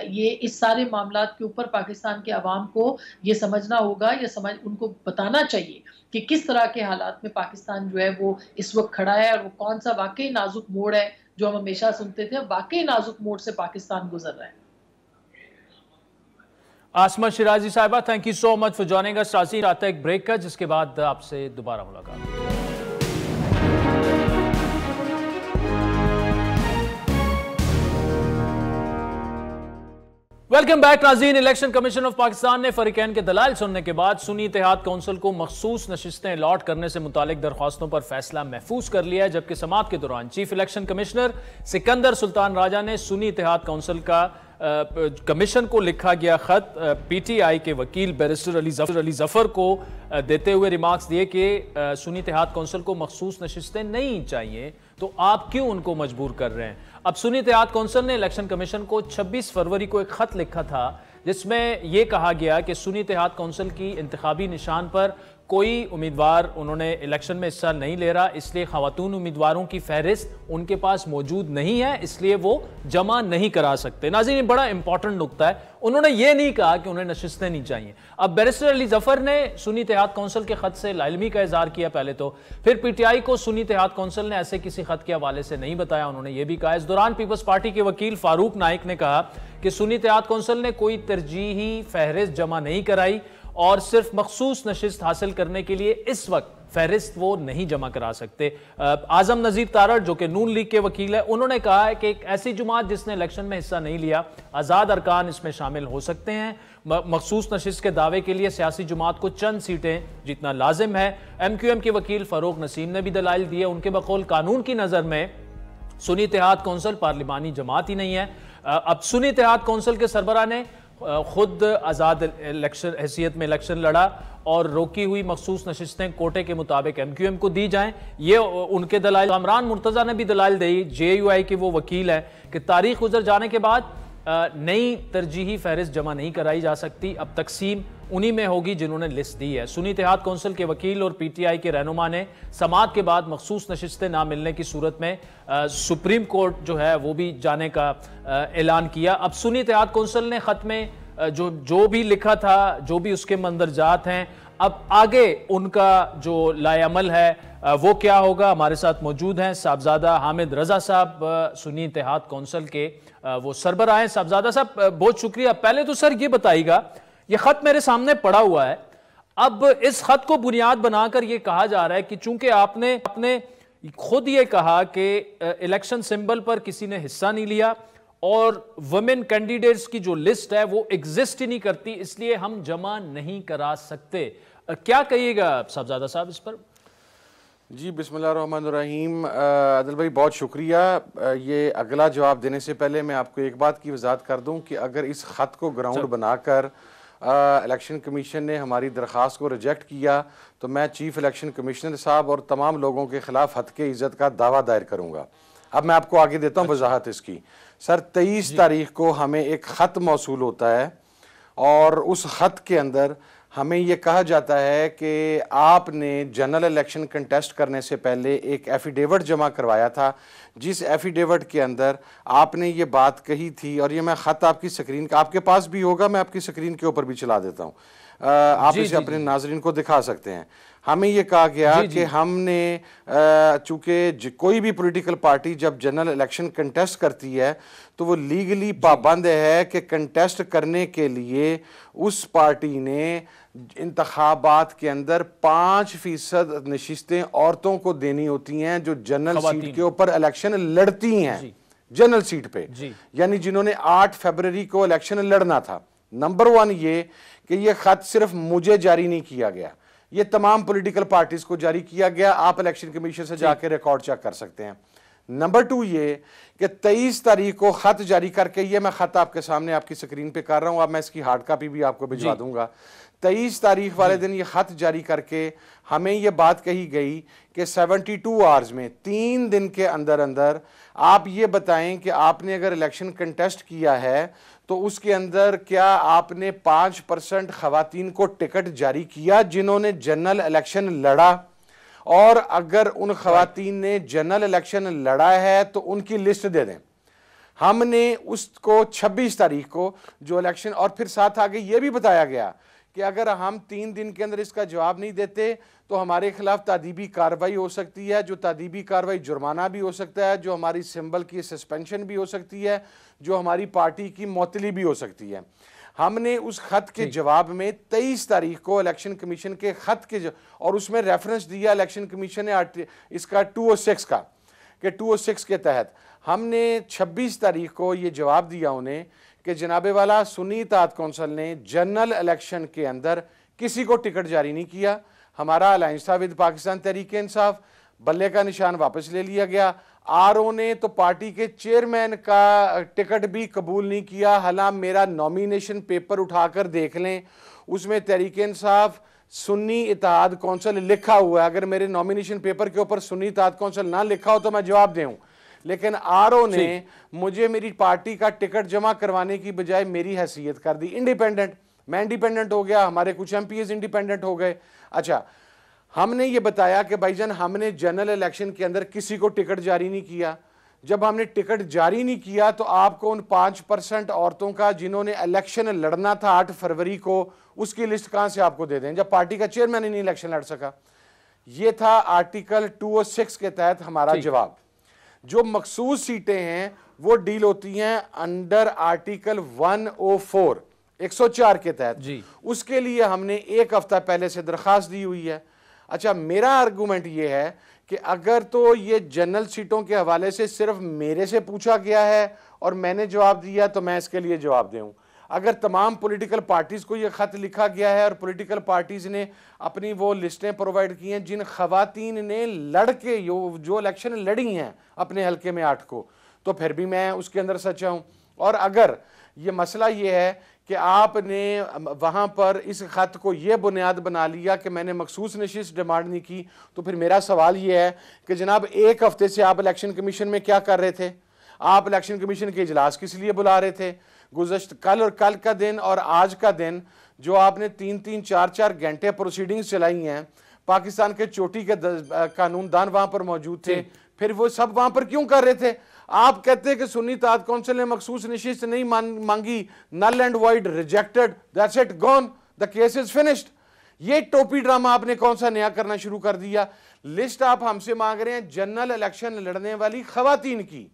ये इस सारे मामलात के ऊपर पाकिस्तान के अवाम को ये समझना होगा या उनको बताना चाहिए कि किस तरह के हालात में पाकिस्तान जो है वो इस वक्त खड़ा है और वो कौन सा वाकई नाजुक मोड़ है जो हम हमेशा सुनते थे, वाकई नाजुक मोड़ से पाकिस्तान गुजर रहा है। आसमा शिराजी साहिबा, thank you so much for joining us. राजी आता है एक ब्रेक का, जिसके बाद आपसे दोबारा मुलाकात। वेलकम बैक नाज़रीन। इलेक्शन कमीशन ऑफ पाकिस्तान ने फरीकैन के दलाइल सुनने के बाद सुन्नी इत्तेहाद कौंसिल को मखसूस नशिस्तें अलॉट करने से मुतालिक दरख्वास्तों पर फैसला महफूज कर लिया है, जबकि समाअत के दौरान chief election commissioner Sikandar Sultan Raja ने सुन्नी इत्तेहाद कौंसिल का कमीशन को लिखा गया खत पीटीआई के वकील बैरिस्टर अली जफर को देते हुए रिमार्क्स दिए कि सुन्नी इत्तेहाद कौंसिल को मखसूस नशिस्तें नहीं चाहिए, तो आप क्यों उनको मजबूर कर रहे हैं। अब सुन्नी इत्तेहाद कौंसिल ने इलेक्शन कमीशन को 26 फरवरी को एक खत लिखा था जिसमें यह कहा गया कि सुन्नी इत्तेहाद कौंसिल की इंतखाबी निशान पर कोई उम्मीदवार उन्होंने इलेक्शन में हिस्सा नहीं ले रहा, इसलिए खवातून उम्मीदवारों की फहरिस्त उनके पास मौजूद नहीं है, इसलिए वो जमा नहीं करा सकते। नाज़रीन, ये बड़ा इंपॉर्टेंट नुक्ता है। उन्होंने ये नहीं कहा कि उन्हें नशिस्तें नहीं चाहिए। अब बैरिस्टर अली जफर ने सुन्नी इत्तेहाद कौंसिल के खत से लाइलमी का इजहार किया पहले तो, फिर पीटीआई को सुन्नी इत्तेहाद कौंसिल ने ऐसे किसी खत के हवाले से नहीं बताया। उन्होंने ये भी कहा। इस दौरान पीपल्स पार्टी के वकील फारूक नाइक ने कहा कि सुन्नी इत्तेहाद कौंसिल ने कोई तरजीही फहरिस्त जमा नहीं कराई और सिर्फ मखसूस नशिस्त हासिल करने के लिए इस वक्त फहरिस्त वो नहीं जमा करा सकते। आजम नजीर तारड़ जो कि नून लीग के वकील है, उन्होंने कहा है कि एक ऐसी जुमात जिसने इलेक्शन में हिस्सा नहीं लिया, आज़ाद अरकान इसमें शामिल हो सकते हैं। मखसूस नशिस्त के दावे के लिए सियासी जुमात को चंद सीटें जीतना लाजिम है। MQM के वकील फरूक नसीम ने भी दलाइल दिए। उनके बकौल कानून की नज़र में सुन्नी इत्तेहाद कौंसिल पार्लिमानी जमात ही नहीं है। अब सुन्नी इत्तेहाद कौंसिल के सरबराह ने खुद आज़ाद इलेक्शन हैसियत में इलेक्शन लड़ा और रोकी हुई मखसूस नशिस्तें कोटे के मुताबिक MQM को दी जाएं, ये उनके दलाइल। इमरान मुर्तज़ा ने भी दलाइल दी, JUI के वो वकील हैं, कि तारीख गुजर जाने के बाद नई तरजीही फहरिस्त जमा नहीं कराई जा सकती, अब तकसीम उन्हीं में होगी जिन्होंने लिस्ट दी है। सुन्नी इत्तेहाद कौंसिल के वकील और PTI के रहनुमा ने समाअत के बाद मखसूस नशिस्तें ना मिलने की सूरत में सुप्रीम कोर्ट जो है वो भी जाने का ऐलान किया। अब सुन्नी इत्तेहाद कौंसिल ने खत में जो भी लिखा था, जो भी उसके मंदरजात हैं, अब आगे उनका जो लाएअमल है वो क्या होगा। हमारे साथ मौजूद हैं साहबजादा हामिद रजा साहब, सुन्नी इत्तेहाद कौंसिल के वो सरबराह हैं। साहबजादा साहब, बहुत शुक्रिया। पहले तो सर ये बताइएगा, ये खत मेरे सामने पड़ा हुआ है, अब इस खत को बुनियाद बनाकर ये कहा जा रहा है कि चूंकि आपने खुद ये कहा कि इलेक्शन सिंबल पर किसी ने हिस्सा नहीं लिया और वुमेन कैंडिडेट्स की जो लिस्ट है वो एग्जिस्ट ही नहीं करती, इसलिए हम जमा नहीं करा सकते। क्या कहिएगा साहबजादा साहब इस पर? जी, बिस्मिल्लाहिर्रहमानिर्रहीम। आदिल भाई बहुत शुक्रिया। ये अगला जवाब देने से पहले मैं आपको एक बात की वजाहत कर दूं कि अगर इस ख़त को ग्राउंड बनाकर इलेक्शन कमीशन ने हमारी दरख्वास्त को रिजेक्ट किया तो मैं चीफ इलेक्शन कमिश्नर साहब और तमाम लोगों के खिलाफ हद के इज़्ज़त का दावा दायर करूँगा। अब मैं आपको आगे देता हूँ वजाहत इसकी। सर, 23 तारीख को हमें एक ख़त मौसूल होता है और उस ख़त के अंदर हमें ये कहा जाता है कि आपने जनरल इलेक्शन कंटेस्ट करने से पहले एक एफिडेविट जमा करवाया था, जिस एफिडेविट के अंदर आपने ये बात कही थी, और ये मैं ख़त आपकी स्क्रीन का आपके पास भी होगा, मैं आपकी स्क्रीन के ऊपर भी चला देता हूँ, आप इसे अपने नाजरीन को दिखा सकते हैं। हमें ये कहा गया कि हमने चूँकि कोई भी पॉलिटिकल पार्टी जब जनरल इलेक्शन कंटेस्ट करती है तो वो लीगली पाबंद है कि कंटेस्ट करने के लिए उस पार्टी ने इंतखाबात के अंदर 5% नशिस्तें औरतों को देनी होती हैं जो जनरल सीट के ऊपर इलेक्शन लड़ती हैं, जनरल सीट पे, यानी जिन्होंने 8 फरवरी को इलेक्शन लड़ना था। नंबर 1 ये कि ये खत सिर्फ मुझे जारी नहीं किया गया, ये तमाम पॉलिटिकल पार्टीज को जारी किया गया। आप इलेक्शन कमीशन से जाकर रिकॉर्ड चेक कर सकते हैं। नंबर 2 ये कि 23 तारीख को खत जारी करके, ये मैं खत आपके सामने आपकी स्क्रीन पे कर रहा हूं, अब मैं इसकी हार्ड कॉपी भी आपको भिजवा दूंगा। 23 तारीख वाले दिन ये खत जारी करके हमें ये बात कही गई कि 72 आवर्स में, 3 दिन के अंदर अंदर आप ये बताएं कि आपने अगर इलेक्शन कंटेस्ट किया है तो उसके अंदर क्या आपने 5% खवातीन को टिकट जारी किया जिन्होंने जनरल इलेक्शन लड़ा, और अगर उन खवातीन ने जनरल इलेक्शन लड़ा है तो उनकी लिस्ट दे दें। हमने उसको 26 तारीख को जो इलेक्शन, और फिर साथ आगे ये भी बताया गया कि अगर हम 3 दिन के अंदर इसका जवाब नहीं देते तो हमारे खिलाफ तादीबी कार्रवाई हो सकती है, जो तादीबी कार्रवाई जुर्माना भी हो सकता है, जो हमारी सिंबल की सस्पेंशन भी हो सकती है, जो हमारी पार्टी की मौतली भी हो सकती है। हमने उस खत के जवाब में 23 तारीख को इलेक्शन कमीशन के खत के और उसमें रेफरेंस दिया इलेक्शन कमीशन ने इसका 206 का, कि 206 के तहत हमने 26 तारीख को ये जवाब दिया उन्हें कि जनाबे वाला सुन्नी इत्तेहाद कौंसिल ने जनरल इलेक्शन के अंदर किसी को टिकट जारी नहीं किया। हमारा अलायंस था विद पाकिस्तान तहरीक इंसाफ, बल्ले का निशान वापस ले लिया गया। आरओ ने तो पार्टी के चेयरमैन का टिकट भी कबूल नहीं किया। हालांकि मेरा नॉमिनेशन पेपर उठाकर देख लें, उसमें तहरीक इंसाफ सुन्नी इत्तेहाद कौंसिल लिखा हुआ है। अगर मेरे नॉमिनेशन पेपर के ऊपर सुन्नी इत्तेहाद कौंसिल ना लिखा हो तो मैं जवाब दूं, लेकिन आरओ ने मुझे मेरी पार्टी का टिकट जमा करवाने की बजाय मेरी हैसियत कर दी इंडिपेंडेंट। मैं इंडिपेंडेंट हो गया, हमारे कुछ एमपीएस इंडिपेंडेंट हो गए। अच्छा, हमने ये बताया कि भाईजान हमने जनरल इलेक्शन के अंदर किसी को टिकट जारी नहीं किया। जब हमने टिकट जारी नहीं किया तो आपको उन 5% औरतों का जिन्होंने इलेक्शन लड़ना था 8 फरवरी को, उसकी लिस्ट कहां से आपको दे दें जब पार्टी का चेयरमैन ही नहीं इलेक्शन लड़ सका। यह था आर्टिकल 206 के तहत हमारा जवाब। जो मखसूस सीटें हैं वो डील होती हैं अंडर आर्टिकल 104 104 के तहत जी। उसके लिए हमने 1 हफ्ता पहले से दरखास्त दी हुई है। अच्छा, मेरा आर्गूमेंट ये है कि अगर तो ये जनरल सीटों के हवाले से सिर्फ मेरे से पूछा गया है और मैंने जवाब दिया तो मैं इसके लिए जवाब दूं। अगर तमाम पॉलिटिकल पार्टीज को ये खत लिखा गया है और पॉलिटिकल पार्टीज ने अपनी वो लिस्टें प्रोवाइड की हैं जिन खवातीन ने लड़के जो इलेक्शन लड़ी हैं अपने हल्के में 8 को, तो फिर भी मैं उसके अंदर सच्चा हूं। और अगर ये मसला ये है कि आपने वहां पर इस खत को यह बुनियाद बना लिया कि मैंने मखसूस नशिस्त डिमांड नहीं की, तो फिर मेरा सवाल यह है कि जनाब 1 हफ्ते से आप इलेक्शन कमीशन में क्या कर रहे थे? आप इलेक्शन कमीशन के इजलास किस लिए बुला रहे थे? गुज़श्ता कल और कल का दिन और आज का दिन जो आपने 3-3, 4-4 घंटे प्रोसीडिंग्स चलाई हैं, पाकिस्तान के चोटी के कानूनदान वहां पर मौजूद थे, फिर वो सब वहां पर क्यों कर रहे थे? आप कहते हैं कि सुन्नी इत्तेहाद कौंसिल ने मखसूस नशिस्त नहीं मांगी, null and void, rejected, that's it, gone, the case is finished. ये टोपी ड्रामा आपने कौन सा नया करना शुरू कर दिया? लिस्ट आप हमसे मांग रहे हैं जनरल इलेक्शन लड़ने वाली खवातीन की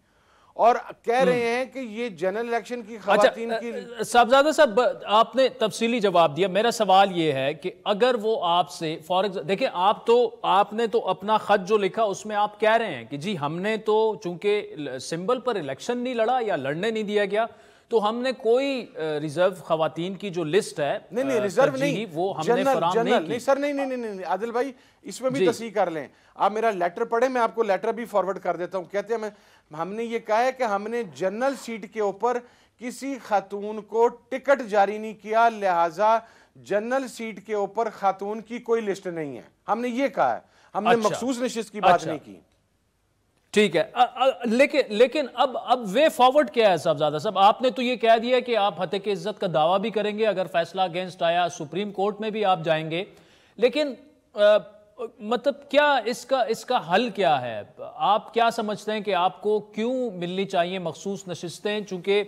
और कह रहे हैं कि ये जनरल इलेक्शन की खवातीन की। साहबजादा साहब, आपने तफसीली जवाब दिया। मेरा सवाल ये है कि अगर वो आपसे फॉर एग्जाम्पल, देखिए आपने तो अपना खत जो लिखा उसमें आप कह रहे हैं कि जी हमने तो चूंकि सिंबल पर इलेक्शन नहीं लड़ा या लड़ने नहीं दिया गया, तो हमने कोई रिजर्व खवातीन की जो लिस्ट है नहीं रिजर्व नहीं, वो हमने फराहम नहीं की। सर नहीं आदिल भाई, इसमें भी तस्दीक कर लें। आप मेरा लेटर पढ़े, मैं आपको लेटर भी फॉरवर्ड कर देता हूं। कहते हैं हमने ये कहा है कि हमने जनरल सीट के ऊपर किसी खातून को टिकट जारी नहीं किया, लिहाजा जनरल सीट के ऊपर खातून की कोई लिस्ट नहीं है, हमने ये कहा है। हमने मखसूस नशिस्त की बात नहीं की। ठीक है, लेकिन अब वे फॉरवर्ड क्या है साहबजादा साहब? आपने तो ये कह दिया कि आप हत्या की इज्जत का दावा भी करेंगे, अगर फैसला अगेंस्ट आया सुप्रीम कोर्ट में भी आप जाएंगे, लेकिन मतलब क्या इसका हल क्या है? आप क्या समझते हैं कि आपको क्यों मिलनी चाहिए मखसूस नशिस्तें? चूंकि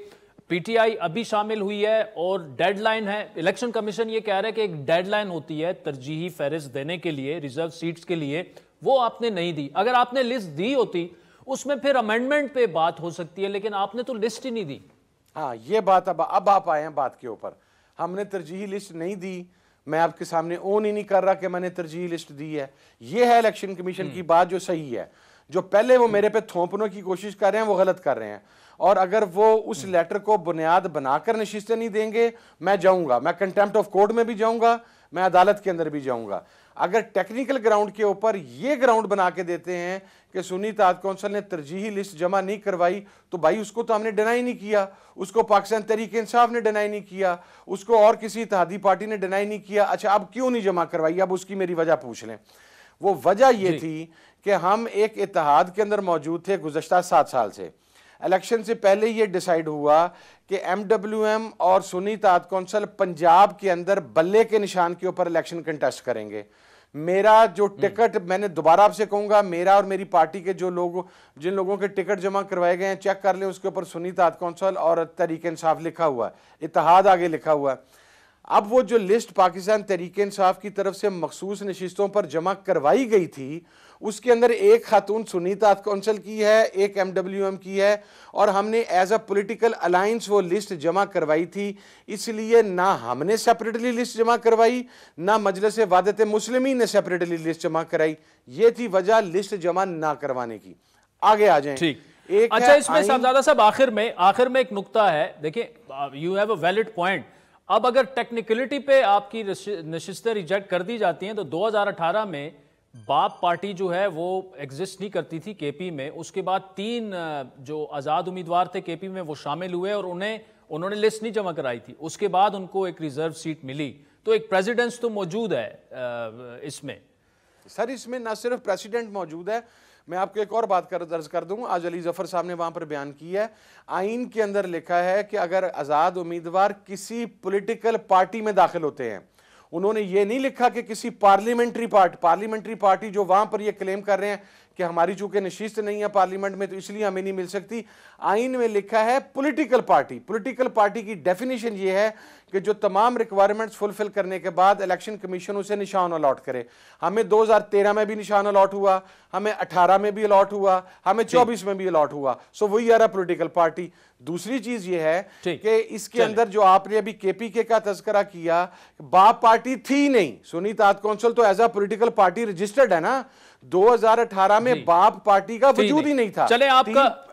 पीटीआई अभी शामिल हुई है और डेडलाइन है, इलेक्शन कमीशन ये कह रहा है कि एक डेडलाइन होती है तरजीही फहरिस्त देने के लिए रिजर्व सीट्स के लिए, वो आपने नहीं दी। अगर आपने लिस्ट दी होती उसमें फिर अमेंडमेंट पे बात हो सकती है, लेकिन आपने तो लिस्ट ही नहीं दी। हाँ, ये बात अब आप आए हैं बात के ऊपर। हमने तरजीही लिस्ट नहीं दी, मैं आपके सामने ओन ही नहीं कर रहा कि मैंने तरजीही लिस्ट दी है। ये है इलेक्शन कमीशन की बात जो सही है। जो पहले वो मेरे पे थोपने की कोशिश कर रहे हैं वो गलत कर रहे हैं। और अगर वो उस लेटर को बुनियाद बनाकर नशिस्तें नहीं देंगे, मैं जाऊंगा, मैं कंटेम्प्ट ऑफ कोर्ट में भी जाऊंगा, मैं अदालत के अंदर भी जाऊंगा। अगर टेक्निकल ग्राउंड के ऊपर ये ग्राउंड बना के देते हैं कि सुन्नी इत्तेहाद कौंसिल ने तरजीही लिस्ट जमा नहीं करवाई, तो भाई उसको तो हमने डिनाई नहीं किया, उसको पाकिस्तान तहरीक इंसाफ ने डिनाई नहीं किया, उसको और किसी इत्तेहादी पार्टी ने डिनाई नहीं किया। अच्छा, अब क्यों नहीं जमा करवाई? अब उसकी मेरी वजह पूछ लें। वो वजह ये थी कि हम एक इत्तेहाद के अंदर मौजूद थे गुज़श्ता 7 साल से। इलेक्शन से पहले ये डिसाइड हुआ कि MWM और सुन्नी इत्तेहाद कौंसिल पंजाब के अंदर बल्ले के निशान के ऊपर इलेक्शन कंटेस्ट करेंगे। मेरा जो टिकट, मैंने दोबारा आपसे कहूंगा, मेरा और मेरी पार्टी के जिन लोगों के टिकट जमा करवाए गए हैं, चेक कर लें, उसके ऊपर सुन्नी इत्तेहाद कौंसिल और तहरीक इंसाफ लिखा हुआ है, इत्तेहाद आगे लिखा हुआ है। अब वो जो लिस्ट पाकिस्तान तहरीक इंसाफ की तरफ से मखसूस नशिस्तों पर जमा करवाई गई थी, उसके अंदर एक खातून सुन्नी इत्तेहाद कौंसिल की है, एक MWM की है, और हमने एज अ पॉलिटिकल अलायंस वो लिस्ट जमा करवाई थी। इसलिए ना हमने सेपरेटली लिस्ट जमा करवाई, ना मजलिस वहदत मुस्लिमीन ने सेपरेटली लिस्ट जमा कराई। ये थी वजह लिस्ट जमा ना करवाने की। आगे आ जाएं। अच्छा, इसमें साहबजादा साहब आखिर में एक नुक्ता है, देखिए you have a valid point. अब अगर टेक्निकलिटी पे आपकी नशिस्तें रिजेक्ट कर दी जाती हैं तो 2018 में बाप पार्टी जो है वो एग्जिस्ट नहीं करती थी केपी में। उसके बाद 3 जो आज़ाद उम्मीदवार थे केपी में वो शामिल हुए और उन्होंने लिस्ट नहीं जमा कराई थी। उसके बाद उनको एक रिजर्व सीट मिली, तो एक प्रेसिडेंस तो मौजूद है इसमें। सर इसमें ना सिर्फ प्रेसिडेंट मौजूद है, मैं आपको एक और बात दर्ज कर दूं, आज अली जफर साहब ने वहां पर बयान किया है, आइन के अंदर लिखा है कि अगर आज़ाद उम्मीदवार किसी पॉलिटिकल पार्टी में दाखिल होते हैं, उन्होंने ये नहीं लिखा कि किसी पार्लियामेंट्री पार्टी जो वहां पर ये क्लेम कर रहे हैं कि हमारी चूंकि नशिस्त नहीं है पार्लियामेंट में तो इसलिए हमें नहीं मिल सकती। आइन में लिखा है पॉलिटिकल पार्टी की डेफिनेशन ये है कि जो तमाम रिक्वायरमेंट्स फुलफिल करने के बाद इलेक्शन कमीशन उसे निशान अलॉट करे। हमें 2013 में भी निशान अलॉट हुआ, हमें 18 में भी अलॉट हुआ, हमें 24 में भी अलॉट हुआ। सो वही आ रहा पॉलिटिकल पार्टी। दूसरी चीज ये है कि इसके अंदर जो आपने अभी केपीके का तस्करा किया, बाप पार्टी थी नहीं, सुन्नी ताद कौंसिल तो as a political party registered है ना। 2018 में बाप पार्टी का वजूद ही नहीं था। चले आपका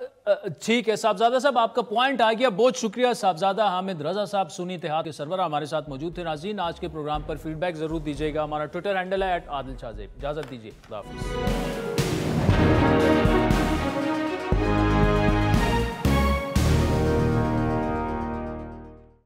ठीक है साहबजादा साहब, आपका पॉइंट आ गया, बहुत शुक्रिया। साहबजादा हामिद रजा साहब सुन्नी इत्तेहाद के सरबराह हमारे साथ मौजूद थे। नाज़रीन, आज के प्रोग्राम पर फीडबैक जरूर दीजिएगा। हमारा ट्विटर हैंडल है @आदिल शाहज़ेब। इजाजत दीजिए, खुदा हाफिज़।